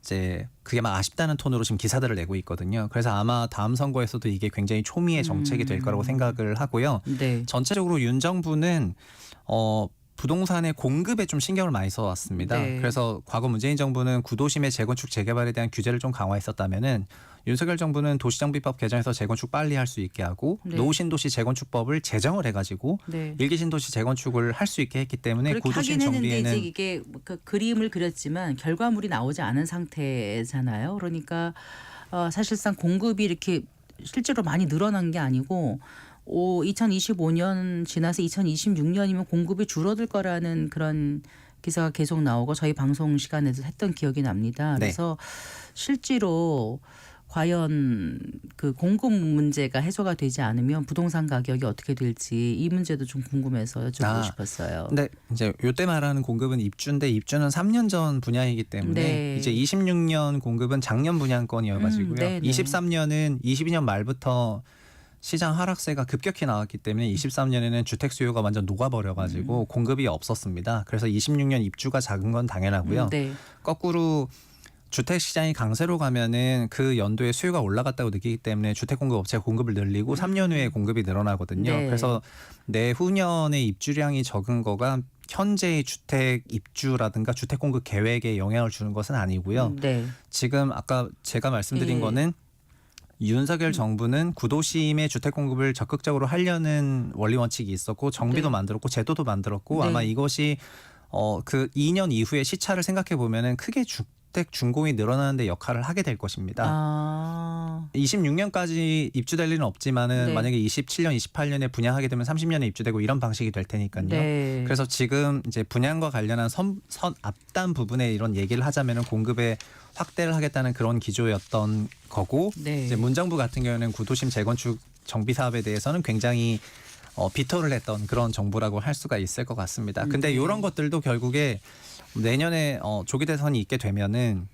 이제 그게 막 아쉽다는 톤으로 지금 기사들을 내고 있거든요. 그래서 아마 다음 선거에서도 이게 굉장히 초미의 정책이 될 거라고 생각을 하고요. 네. 전체적으로 윤 정부는 부동산의 공급에 좀 신경을 많이 써왔습니다. 네. 그래서 과거 문재인 정부는 구도심의 재건축 재개발에 대한 규제를 좀 강화했었다면은 윤석열 정부는 도시정비법 개정에서 재건축 빨리 할 수 있게 하고 네. 노후신도시 재건축법을 제정을 해가지고 네. 일기신도시 재건축을 할 수 있게 했기 때문에 그렇게 구도심 하긴 했는데 정비에는 이제 이게 그 그림을 그렸지만 결과물이 나오지 않은 상태잖아요. 그러니까 사실상 공급이 이렇게 실제로 많이 늘어난 게 아니고 2025년 지나서 2026년이면 공급이 줄어들 거라는 그런 기사가 계속 나오고 저희 방송 시간에도 했던 기억이 납니다. 네. 그래서 실제로 과연 그 공급 문제가 해소가 되지 않으면 부동산 가격이 어떻게 될지 이 문제도 좀 궁금해서 여쭤보고 싶었어요. 근데 이제 요때 말하는 공급은 입주인데 입주는 3년 전 분야이기 때문에 네. 이제 26년 공급은 작년 분양권이어가지고요. 네, 네. 23년은 22년 말부터 시장 하락세가 급격히 나왔기 때문에 23년에는 주택 수요가 완전 녹아버려가지고 공급이 없었습니다. 그래서 26년 입주가 작은 건 당연하고요. 네. 거꾸로 주택 시장이 강세로 가면은 그 연도에 수요가 올라갔다고 느끼기 때문에 주택 공급 업체가 공급을 늘리고 3년 후에 공급이 늘어나거든요. 네. 그래서 내후년에 입주량이 적은 거가 현재의 주택 입주라든가 주택 공급 계획에 영향을 주는 것은 아니고요. 네. 지금 아까 제가 말씀드린 예. 거는 윤석열 정부는 구도심의 주택 공급을 적극적으로 하려는 원리 원칙이 있었고 정비도 네. 만들었고 제도도 만들었고 네. 아마 이것이 그 2년 이후의 시차를 생각해 보면은 크게 주택 준공이 늘어나는 데 역할을 하게 될 것입니다. 아. 26년까지 입주될 일은 없지만은 네. 만약에 27년, 28년에 분양하게 되면 30년에 입주되고 이런 방식이 될 테니까요. 네. 그래서 지금 이제 분양과 관련한 선 앞단 부분에 이런 얘기를 하자면은 공급에 확대를 하겠다는 그런 기조였던 거고 네. 이제 문정부 같은 경우에는 구도심 재건축 정비 사업에 대해서는 굉장히 비토를 했던 그런 정부라고 할 수가 있을 것 같습니다. 근데 네. 이런 것들도 결국에 내년에 조기 대선이 있게 되면은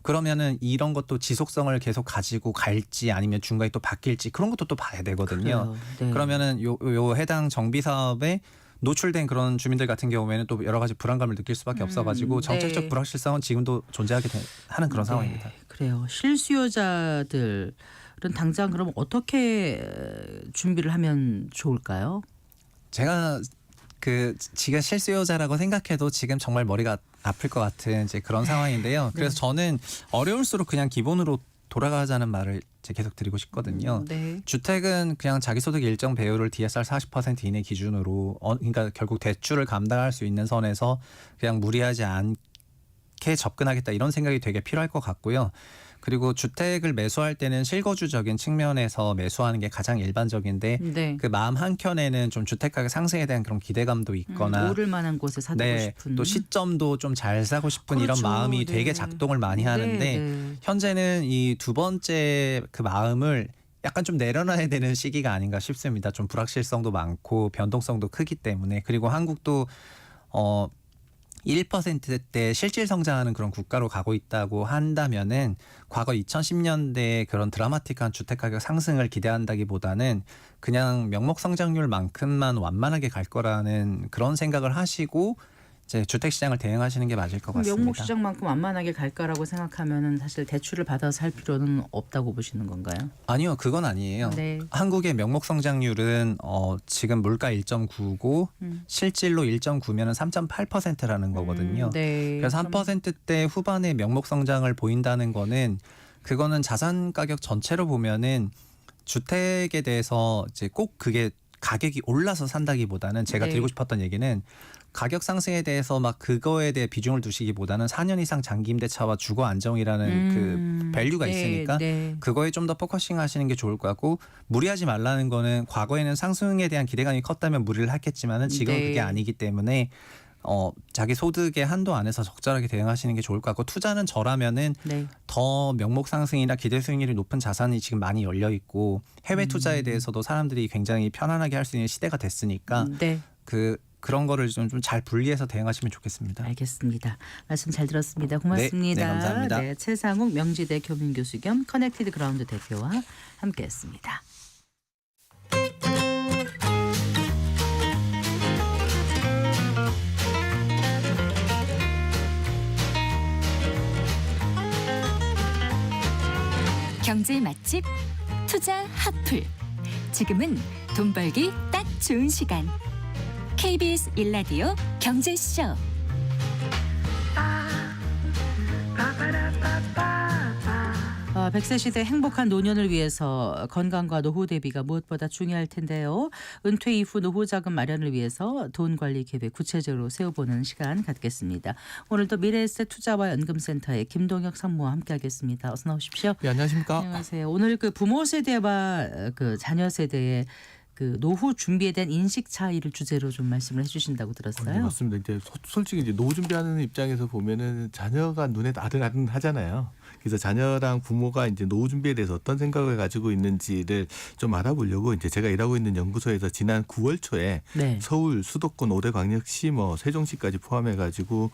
그러면은 이런 것도 지속성을 계속 가지고 갈지 아니면 중간에 또 바뀔지 그런 것도 또 봐야 되거든요. 그래요. 네. 그러면은 요 해당 정비 사업에 노출된 그런 주민들 같은 경우에는 또 여러 가지 불안감을 느낄 수밖에 없어가지고 정책적 네. 불확실성은 지금도 존재하게 하는 그런 상황입니다. 그래요. 실수요자들은 당장 그럼 어떻게 준비를 하면 좋을까요? 제가 지가 실수요자라고 생각해도 지금 정말 머리가 아플 것 같은 이제 그런 상황인데요. 그래서 저는 어려울수록 그냥 기본으로 돌아가자는 말을 이제 계속 드리고 싶거든요. 네. 주택은 그냥 자기 소득 일정 배율을 DSR 40% 이내 기준으로 그러니까 결국 대출을 감당할 수 있는 선에서 그냥 무리하지 않게 접근하겠다 이런 생각이 되게 필요할 것 같고요. 그리고 주택을 매수할 때는 실거주적인 측면에서 매수하는 게 가장 일반적인데 네. 그 마음 한켠에는 좀 주택 가격 상승에 대한 그런 기대감도 있거나 오를 만한 곳에 사두고 네, 싶은 또 시점도 좀 잘 사고 싶은 이런 그렇죠. 마음이 네. 되게 작동을 많이 하는데 네. 현재는 이 두 번째 그 마음을 약간 좀 내려놔야 되는 시기가 아닌가 싶습니다. 좀 불확실성도 많고 변동성도 크기 때문에 그리고 한국도 1%대 실질 성장하는 그런 국가로 가고 있다고 한다면은 과거 2010년대 그런 드라마틱한 주택 가격 상승을 기대한다기보다는 그냥 명목 성장률만큼만 완만하게 갈 거라는 그런 생각을 하시고 이제 주택 시장을 대응하시는 게 맞을 것 같습니다. 명목 시장만큼 완만하게 갈까라고 생각하면은 사실 대출을 받아서 살 필요는 없다고 보시는 건가요? 아니요, 그건 아니에요. 네. 한국의 명목 성장률은 지금 물가 1.9고 실질로 1.9면은 3.8%라는 거거든요. 네. 그래서 그럼 3%대 후반의 명목 성장을 보인다는 거는 그거는 자산 가격 전체로 보면은 주택에 대해서 이제 꼭 그게 가격이 올라서 산다기보다는 제가 네. 드리고 싶었던 얘기는 가격 상승에 대해서 막 그거에 대해 비중을 두시기보다는 4년 이상 장기 임대차와 주거 안정이라는 그 밸류가 네, 있으니까 네. 그거에 좀 더 포커싱 하시는 게 좋을 것 같고 무리하지 말라는 거는 과거에는 상승에 대한 기대감이 컸다면 무리를 했겠지만은 지금은 네. 그게 아니기 때문에 자기 소득의 한도 안에서 적절하게 대응하시는 게 좋을 것 같고 투자는 저라면은 네. 더 명목 상승이나 기대 수익률이 높은 자산이 지금 많이 열려 있고 해외 투자에 대해서도 사람들이 굉장히 편안하게 할 수 있는 시대가 됐으니까 네. 그런 거를 좀 잘 분리해서 대응하시면 좋겠습니다. 알겠습니다. 말씀 잘 들었습니다. 고맙습니다. 네, 감사합니다. 네, 최상욱 명지대 교민교수 겸 커넥티드 그라운드 대표와 함께했습니다. 경제 맛집 투자 핫플. 지금은 돈 벌기 딱 좋은 시간. KBS 1라디오 경제쇼. 100세 시대 행복한 노년을 위해서 건강과 노후 대비가 무엇보다 중요할 텐데요. 은퇴 이후 노후 자금 마련을 위해서 돈 관리 계획 구체적으로 세워보는 시간 갖겠습니다. 오늘도 미래에셋 투자와 연금센터의 김동혁 상무와 함께하겠습니다. 어서 나오십시오. 네, 안녕하십니까? 안녕하세요. 오늘 그 부모 세대와 그 자녀 세대의 그 노후 준비에 대한 인식 차이를 주제로 좀 말씀을 해주신다고 들었어요. 네, 맞습니다. 이제 솔직히 이제 노후 준비하는 입장에서 보면은 자녀가 눈에 아른아른하잖아요. 그래서 자녀랑 부모가 이제 노후 준비에 대해서 어떤 생각을 가지고 있는지를 좀 알아보려고 이제 제가 일하고 있는 연구소에서 지난 9월 초에 네. 서울 수도권 5대 광역시 세종시까지 포함해가지고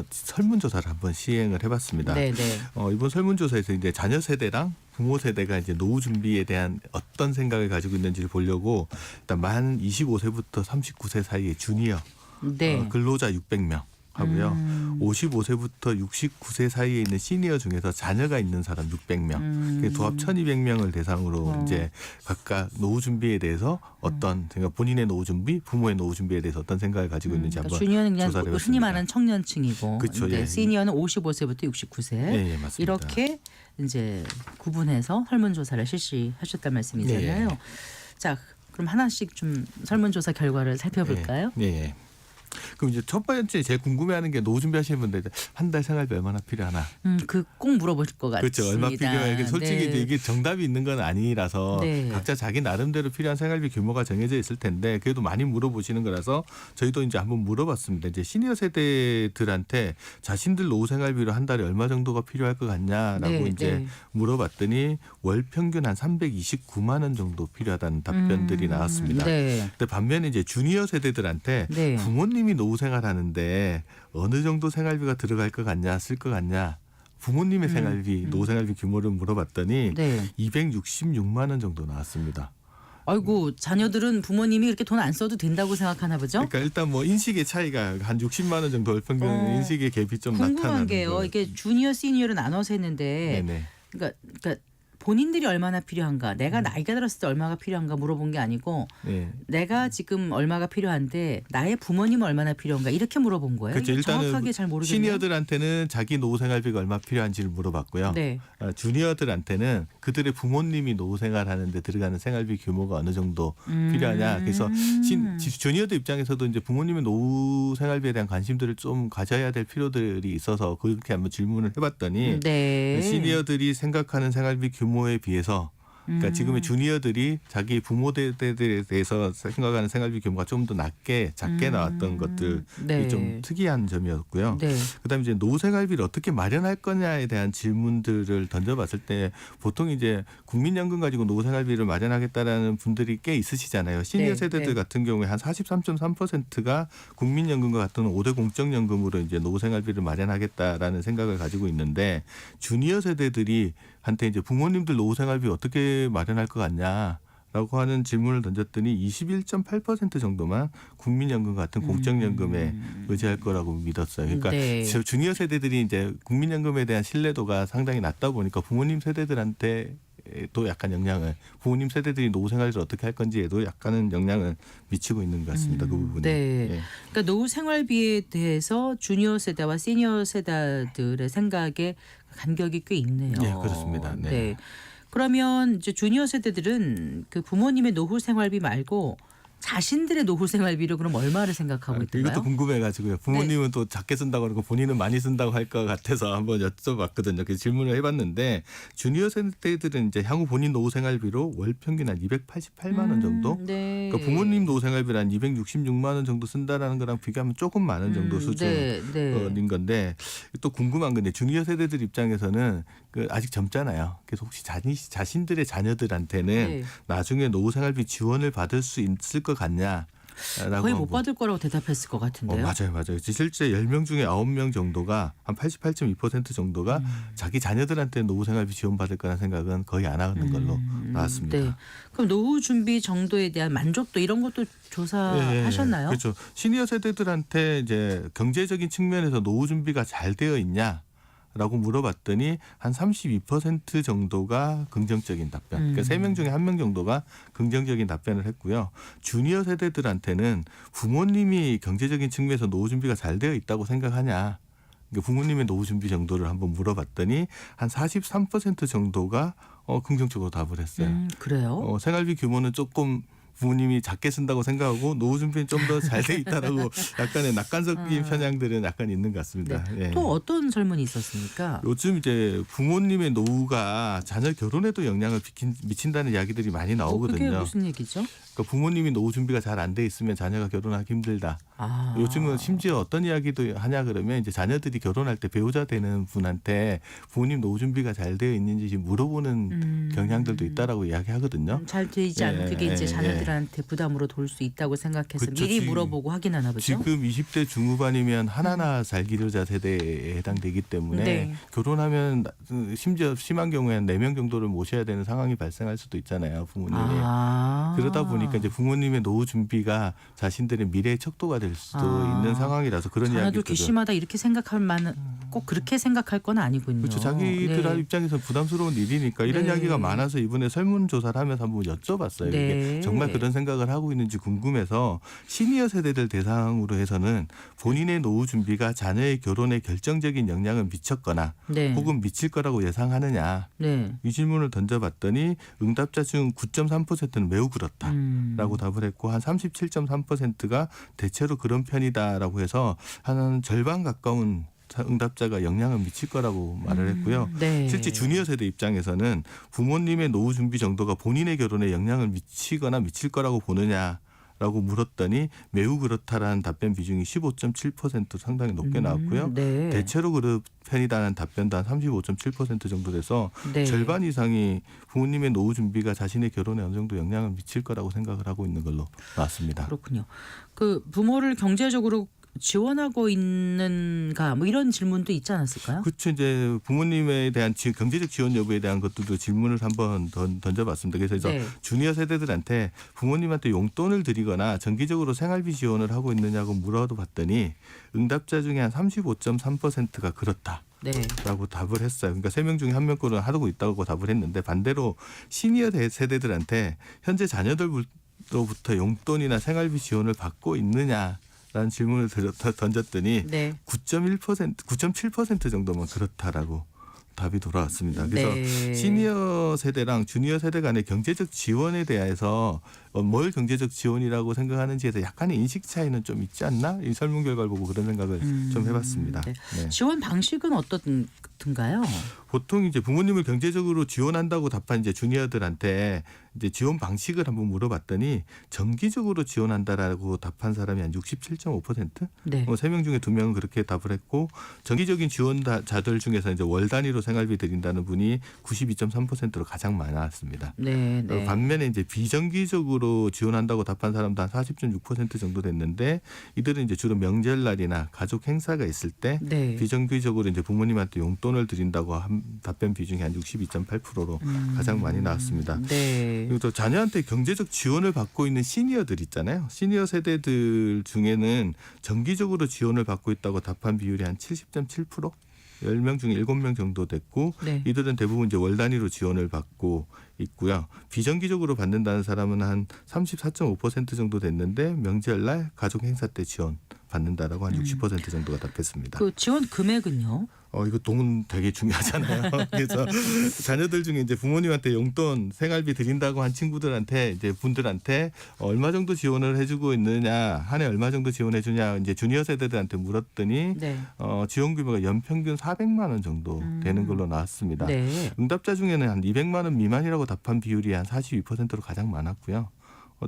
설문조사를 한번 시행을 해봤습니다. 네, 네. 이번 설문조사에서 이제 자녀 세대랑 부모 세대가 이제 노후 준비에 대한 어떤 생각을 가지고 있는지를 보려고 일단 만 25세부터 39세 사이의 주니어 네. 근로자 600명 하고요. 55세부터 69세 사이에 있는 시니어 중에서 자녀가 있는 사람 600명, 도합 1,200명을 대상으로 이제 각각 노후 준비에 대해서 어떤 생각, 본인의 노후 준비, 부모의 노후 준비에 대해서 어떤 생각을 가지고 있는지 한번 주니어는 그냥 조사를 흔히 해봤습니다. 말하는 청년층이고, 그쵸, 이제 예. 시니어는 55세부터 69세 예, 맞습니다. 이렇게 이제 구분해서 설문조사를 실시하셨단 말씀이잖아요. 예. 자, 그럼 하나씩 좀 설문조사 결과를 살펴볼까요? 예, 예. 그럼 이제 첫 번째 제일 궁금해하는 게 노후 준비하시는 분들 한 달 생활비 얼마나 필요하나? 그 꼭 물어보실 것 같습니다. 그렇죠. 얼마 필요해? 솔직히 네. 이제 이게 정답이 있는 건 아니라서 네. 각자 자기 나름대로 필요한 생활비 규모가 정해져 있을 텐데 그래도 많이 물어보시는 거라서 저희도 이제 한번 물어봤습니다. 이제 시니어 세대들한테 자신들 노후 생활비로 한 달에 얼마 정도가 필요할 것 같냐라고 네, 이제 네. 물어봤더니 월 평균 한 329만 원 정도 필요하다는 답변들이 나왔습니다. 네. 근데 반면에 이제 주니어 세대들한테 네. 부모님이 노후 생활하는데 어느 정도 생활비가 들어갈 것 같냐, 쓸 것 같냐. 부모님의 생활비, 노후 생활비 규모를 물어봤더니 네. 266만 원 정도 나왔습니다. 아이고, 자녀들은 부모님이 이렇게 돈 안 써도 된다고 생각하나 보죠? 그러니까 일단 인식의 차이가 한 60만 원 정도 평균 인식의 갭이 좀 궁금한 나타나는 게요. 거예요. 이게 주니어, 시니어를 나눠서 했는데 네네. 그러니까 본인들이 얼마나 필요한가, 내가 나이가 들었을 때 얼마가 필요한가 물어본 게 아니고 네. 내가 지금 얼마가 필요한데 나의 부모님은 얼마나 필요한가 이렇게 물어본 거예요. 그렇죠. 이게 일단은 정확하게 잘 모르겠네요. 시니어들한테는 자기 노후 생활비가 얼마 필요한지를 물어봤고요. 네. 주니어들한테는 그들의 부모님이 노후 생활하는데 들어가는 생활비 규모가 어느 정도 필요하냐. 그래서 주니어들 입장에서도 이제 부모님의 노후 생활비에 대한 관심들을 좀 가져야 될 필요들이 있어서 그렇게 한번 질문을 해봤더니 네. 시니어들이 생각하는 생활비 규모에 비해서 그러니까 지금의 주니어들이 자기 부모들에 대해서 생각하는 생활비 규모가 좀 더 작게 나왔던 것들이 네. 좀 특이한 점이었고요. 네. 그다음에 이제 노후 생활비를 어떻게 마련할 거냐에 대한 질문들을 던져봤을 때 보통 이제 국민연금 가지고 노후 생활비를 마련하겠다라는 분들이 꽤 있으시잖아요. 시니어 네, 세대들 네. 같은 경우에 한 43.3%가 국민연금과 같은 5대 공적연금으로 이제 노후 생활비를 마련하겠다라는 생각을 가지고 있는데 주니어 세대들이 한테 이제 부모님들 노후 생활비 어떻게 마련할 것 같냐? 라고 하는 질문을 던졌더니 21.8% 정도만 국민연금 같은 공적연금에 의지할 거라고 믿었어요. 그러니까 네. 주니어 세대들이 이제 국민연금에 대한 신뢰도가 상당히 낮다 보니까 부모님 세대들한테 또 약간 영향을 부모님 세대들이 노후 생활을 어떻게 할 건지에도 약간은 영향을 미치고 있는 것 같습니다. 그 부분이. 네. 예. 그러니까 노후 생활비에 대해서 주니어 세대와 시니어 세대들의 생각에 간격이 꽤 있네요. 예, 그렇습니다. 네. 그러면 이제 주니어 세대들은 그 부모님의 노후 생활비 말고 자신들의 노후 생활비로 그럼 얼마를 생각하고 있던가요? 이것도 궁금해가지고요. 부모님은 또 작게 쓴다고 그러고 본인은 많이 쓴다고 할 것 같아서 한번 여쭤봤거든요. 그 질문을 해봤는데 주니어 세대들은 이제 향후 본인 노후 생활비로 월 평균 한 288만 원 정도. 네. 그러니까 부모님 노후 생활비를 한 266만 원 정도 쓴다라는 거랑 비교하면 조금 많은 정도 수준인 건데 또 궁금한 건데 주니어 세대들 입장에서는 그 아직 젊잖아요. 그래서 혹시 자신들의 자녀들한테는 네. 나중에 노후 생활비 지원을 받을 수 있을 것 같냐? 거의 못 받을 거라고 대답했을 것 같은데요. 맞아요. 실제 10명 중에 9명 정도가 한 88.2% 정도가 자기 자녀들한테 노후 생활비 지원받을 거라는 생각은 거의 안 하는 걸로 나왔습니다. 네. 그럼 노후 준비 정도에 대한 만족도 이런 것도 조사하셨나요? 그렇죠. 시니어 세대들한테 이제 경제적인 측면에서 노후 준비가 잘 되어 있냐? 라고 물어봤더니 한 32% 정도가 긍정적인 답변. 그러니까 3명 중에 1명 정도가 긍정적인 답변을 했고요. 주니어 세대들한테는 부모님이 경제적인 측면에서 노후 준비가 잘 되어 있다고 생각하냐. 그러니까 부모님의 노후 준비 정도를 한번 물어봤더니 한 43% 정도가 긍정적으로 답을 했어요. 그래요? 생활비 규모는 조금 부모님이 작게 쓴다고 생각하고 노후 준비는 좀 더 잘 돼 있다라고 약간의 낙관적인 편향들은 약간 있는 것 같습니다. 네. 예. 또 어떤 설문이 있었습니까? 요즘 이제 부모님의 노후가 자녀 결혼에도 영향을 미친다는 이야기들이 많이 나오거든요. 그게 무슨 얘기죠? 그러니까 부모님이 노후 준비가 잘 안 돼 있으면 자녀가 결혼하기 힘들다. 요즘은 심지어 어떤 이야기도 하냐 그러면 이제 자녀들이 결혼할 때 배우자 되는 분한테 부모님 노후 준비가 잘 되어 있는지 물어보는 경향들도 있다라고 이야기하거든요. 잘 되지 않은 그게 이제 자녀들한테 부담으로 돌 수 있다고 생각해서 그렇죠. 미리 물어보고 확인하나 보죠. 지금 20대 중후반이면 하나나 살기르자 세대에 해당되기 때문에 네. 결혼하면 심지어 심한 경우에는 4명 정도를 모셔야 되는 상황이 발생할 수도 있잖아요. 부모님이. 그러다 보니까 이제 부모님의 노후 준비가 자신들의 미래의 척도가 될 수도 있는 상황이라서 그런 자녀들 이야기들을. 괘씸하다 이렇게 생각할 만은 꼭 그렇게 생각할 건 아니군요. 그렇죠. 자기들 네. 입장에서 부담스러운 일이니까 이런 네. 이야기가 많아서 이번에 설문조사를 하면서 한번 여쭤봤어요. 네. 이게 정말 그런 생각을 하고 있는지 궁금해서 시니어 세대들 대상으로 해서는 본인의 노후 준비가 자녀의 결혼에 결정적인 영향을 미쳤거나 네. 혹은 미칠 거라고 예상하느냐. 네. 이 질문을 던져봤더니 응답자 중 9.3%는 매우 그렇다라고 답을 했고 한 37.3%가 대체로 그런 편이다라고 해서 한 절반 가까운 응답자가 영향을 미칠 거라고 말을 했고요. 네. 실제 주니어 세대 입장에서는 부모님의 노후 준비 정도가 본인의 결혼에 영향을 미치거나 미칠 거라고 보느냐라고 물었더니 매우 그렇다라는 답변 비중이 15.7% 상당히 높게 나왔고요. 네. 대체로 그런 편이다는 답변도 한 35.7% 정도 돼서 네. 절반 이상이 부모님의 노후 준비가 자신의 결혼에 어느 정도 영향을 미칠 거라고 생각을 하고 있는 걸로 나왔습니다. 그렇군요. 그 부모를 경제적으로 지원하고 있는가 뭐 이런 질문도 있지 않았을까요? 그렇죠. 이제 부모님에 대한 경제적 지원 여부에 대한 것들도 질문을 한번 던져봤습니다. 그래서 네. 주니어 세대들한테 부모님한테 용돈을 드리거나 정기적으로 생활비 지원을 하고 있느냐고 물어봤더니 응답자 중에 한 35.3%가 그렇다. 네. 라고 답을 했어요. 그러니까 3명 중에 1명꼴은 하고 있다고 답을 했는데 반대로 시니어 세대들한테 현재 자녀들로부터 용돈이나 생활비 지원을 받고 있느냐 라는 질문을 던졌더니 네. 9.7% 정도만 그렇다라고 답이 돌아왔습니다. 그래서 네. 시니어 세대랑 주니어 세대 간의 경제적 지원에 대해서 뭘 경제적 지원이라고 생각하는지에 대해서 약간의 인식 차이는 좀 있지 않나? 이 설문 결과를 보고 그런 생각을 좀 해봤습니다. 네. 네. 지원 방식은 어떻든가요? 보통 이제 부모님을 경제적으로 지원한다고 답한 이제 주니어들한테 이제 지원 방식을 한번 물어봤더니 정기적으로 지원한다라고 답한 사람이 한 67.5%. 네. 3명 중에 2명은 그렇게 답을 했고 정기적인 지원자들 중에서 이제 월 단위로 생활비 드린다는 분이 92.3%로 가장 많았습니다. 네. 네. 반면에 이제 비정기적으로 지원한다고 답한 사람도 한 40.6% 정도 됐는데 이들은 이제 주로 명절날이나 가족 행사가 있을 때 네. 비정기적으로 이제 부모님한테 용돈을 드린다고 한 답변 비중이 한 62.8%로 가장 많이 나왔습니다. 네. 그리고 또 자녀한테 경제적 지원을 받고 있는 시니어들 있잖아요. 시니어 세대들 중에는 정기적으로 지원을 받고 있다고 답한 비율이 한 70.7%? 10명 중에 7명 정도 됐고 네. 이들은 대부분 이제 월 단위로 지원을 받고 있고요. 비정기적으로 받는다는 사람은 한 34.5% 정도 됐는데 명절날 가족 행사 때 지원 받는다라고 한 60% 정도가 답했습니다. 그 지원 금액은요? 이거 돈 되게 중요하잖아요. 그래서 자녀들 중에 이제 부모님한테 용돈 생활비 드린다고 한 친구들한테 이제 분들한테 얼마 정도 지원을 해주고 있느냐, 한 해 얼마 정도 지원해주냐 이제 주니어 세대들한테 물었더니 네. 지원 금액이 연평균 400만 원 정도 되는 걸로 나왔습니다. 네. 응답자 중에는 한 200만 원 미만이라고 답한 비율이 한 42%로 가장 많았고요.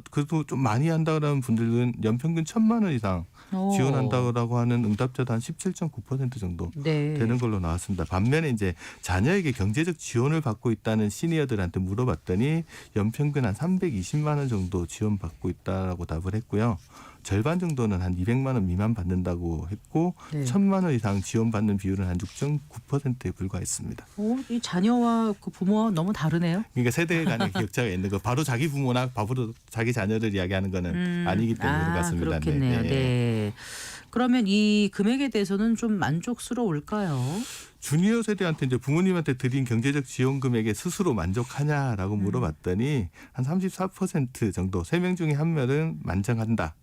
그래도 좀 많이 한다는 분들은 연평균 1,000만 원 이상 오. 지원한다고 하는 응답자도 한 17.9% 정도 네. 되는 걸로 나왔습니다. 반면에 이제 자녀에게 경제적 지원을 받고 있다는 시니어들한테 물어봤더니 연평균 한 320만 원 정도 지원받고 있다라고 답을 했고요. 절반 정도는 한 200만 원 미만 받는다고 했고 네. 1,000만 원 이상 지원받는 비율은 한 6.9%에 불과했습니다. 이 자녀와 그 부모와 너무 다르네요. 그러니까 세대 간의 격차가 있는 거 바로 자기 부모나 바로 자기 자녀를 이야기하는 거는 아니기 때문에 그렇습니다. 그렇겠네요. 네. 그러면 이 금액에 대해서는 좀 만족스러울까요? 주니어 세대한테 이제 부모님한테 드린 경제적 지원 금액에 스스로 만족하냐라고 물어봤더니 한 34% 정도 3명 중에 1명은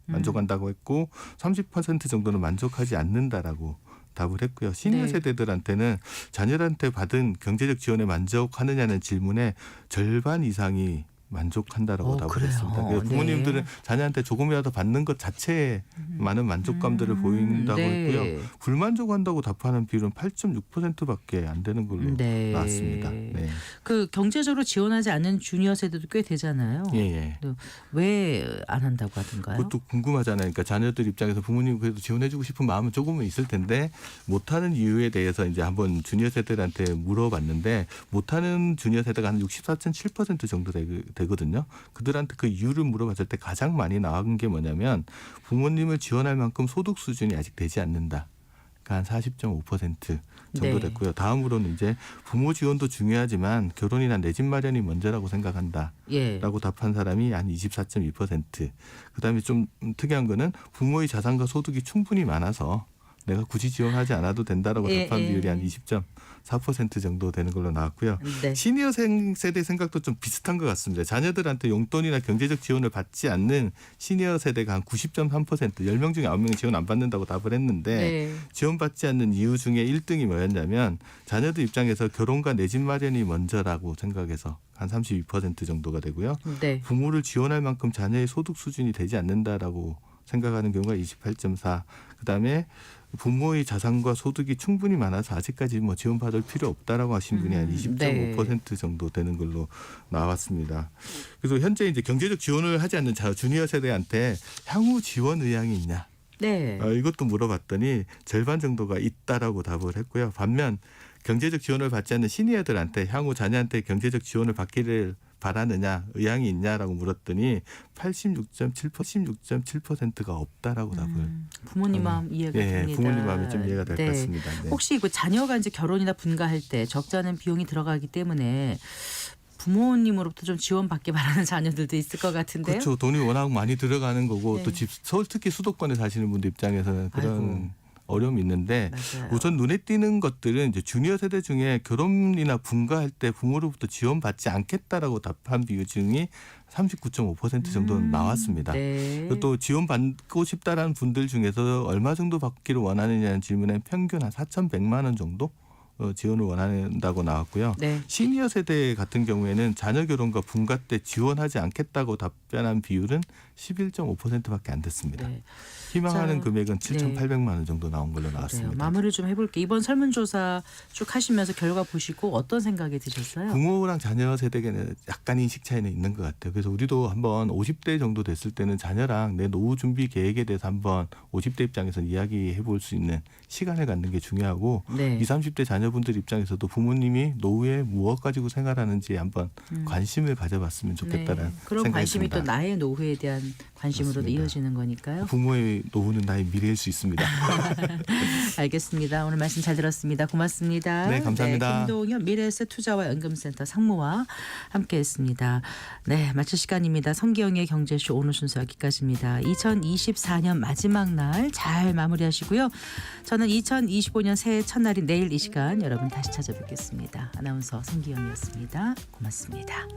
만족한다고 했고 30% 정도는 만족하지 않는다라고 답을 했고요. 시니어 네. 세대들한테는 자녀한테 받은 경제적 지원에 만족하느냐는 질문에 절반 이상이 만족한다라고 답을 그래요? 했습니다. 그래서 부모님들은 네. 자녀한테 조금이라도 받는 것 자체에 많은 만족감들을 보인다고 네. 했고요. 불만족한다고 답하는 비율은 8.6%밖에 안 되는 걸로 네. 나왔습니다. 네. 그 경제적으로 지원하지 않는 주니어 세대도 꽤 되잖아요. 예. 왜 안 한다고 하던가요? 그것도 궁금하잖아요. 그러니까 자녀들 입장에서 부모님 그래도 지원해주고 싶은 마음은 조금은 있을 텐데 못하는 이유에 대해서 이제 한번 주니어 세대들한테 물어봤는데 못하는 주니어 세대가 한 64.7% 정도 되거든요. 그들한테 그 이유를 물어봤을 때 가장 많이 나온 게 뭐냐면 부모님을 지원할 만큼 소득 수준이 아직 되지 않는다. 한 40.5% 정도 네. 됐고요. 다음으로는 이제 부모 지원도 중요하지만 결혼이나 내 집 마련이 먼저라고 생각한다. 예. 라고 답한 사람이 한 24.2%. 그다음에 좀 특이한 거는 부모의 자산과 소득이 충분히 많아서 내가 굳이 지원하지 않아도 된다라고 답한 비율이 한 20.4% 정도 되는 걸로 나왔고요. 네. 시니어 세대 생각도 좀 비슷한 것 같습니다. 자녀들한테 용돈이나 경제적 지원을 받지 않는 시니어 세대가 한 90.3%, 10명 중에 9명이 지원 안 받는다고 답을 했는데 네. 지원받지 않는 이유 중에 1등이 뭐였냐면 자녀들 입장에서 결혼과 내 집 마련이 먼저라고 생각해서 한 32% 정도가 되고요. 네. 부모를 지원할 만큼 자녀의 소득 수준이 되지 않는다라고 생각하는 경우가 28.4. 그다음에 부모의 자산과 소득이 충분히 많아서 아직까지 뭐 지원받을 필요 없다라고 하신 분이 한 20.5% 정도 되는 걸로 나왔습니다. 그래서 현재 이제 경제적 지원을 하지 않는 주니어 세대한테 향후 지원 의향이 있냐? 네. 이것도 물어봤더니 절반 정도가 있다라고 답을 했고요. 반면 경제적 지원을 받지 않는 시니어들한테 향후 자녀한테 경제적 지원을 받기를 바라느냐, 의향이 있냐라고 물었더니 86.7%가 없다라고 답을. 부모님 마음 이해가 됩니다. 부모님 마음이 좀 이해가 될 것 네. 같습니다. 네. 혹시 그 자녀가 이제 결혼이나 분가할 때 적지 않은 비용이 들어가기 때문에 부모님으로부터 좀 지원받기 바라는 자녀들도 있을 것 같은데요. 그렇죠. 돈이 워낙 많이 들어가는 거고 네. 또 서울 특히 수도권에 사시는 분들 입장에서는 그런 아이고. 어려움이 있는데 맞아요. 우선 눈에 띄는 것들은 이제 주니어 세대 중에 결혼이나 분가할 때 부모로부터 지원받지 않겠다라고 답한 비율 중이 39.5% 정도는 나왔습니다. 네. 그리고 또 지원받고 싶다라는 분들 중에서 얼마 정도 받기를 원하느냐는 질문에 평균 한 4,100만 원 정도 지원을 원한다고 나왔고요. 네. 시니어 세대 같은 경우에는 자녀 결혼과 분가 때 지원하지 않겠다고 답변한 비율은 11.5%밖에 안 됐습니다. 네. 희망하는 자, 금액은 네. 7,800만 원 정도 나온 걸로 그래요. 나왔습니다. 마무리 좀 해볼게요. 이번 설문조사 쭉 하시면서 결과 보시고 어떤 생각이 드셨어요? 부모랑 자녀 세대에는 약간 인식 차이는 있는 것 같아요. 그래서 우리도 한번 50대 정도 됐을 때는 자녀랑 내 노후 준비 계획에 대해서 한번 50대 입장에서 이야기해 볼 수 있는 시간을 갖는 게 중요하고 네. 20, 30대 자녀분들 입장에서도 부모님이 노후에 무엇 가지고 생활하는지 한번 관심을 가져봤으면 좋겠다는 네. 그런 생각이 관심이 듭니다. 또 나의 노후에 대한 관심으로도 맞습니다. 이어지는 거니까요. 부모의 노후는 나의 미래일 수 있습니다. 알겠습니다. 오늘 말씀 잘 들었습니다. 고맙습니다. 네, 감사합니다. 김동현 미래에셋 투자와 연금센터 상무와 함께했습니다. 네, 마칠 시간입니다. 성기영의 경제쇼 오늘 순서 여기까지입니다. 2024년 마지막 날 잘 마무리하시고요. 저는 2025년 새해 첫날인 내일 이 시간 여러분 다시 찾아뵙겠습니다. 아나운서 성기영이었습니다. 고맙습니다.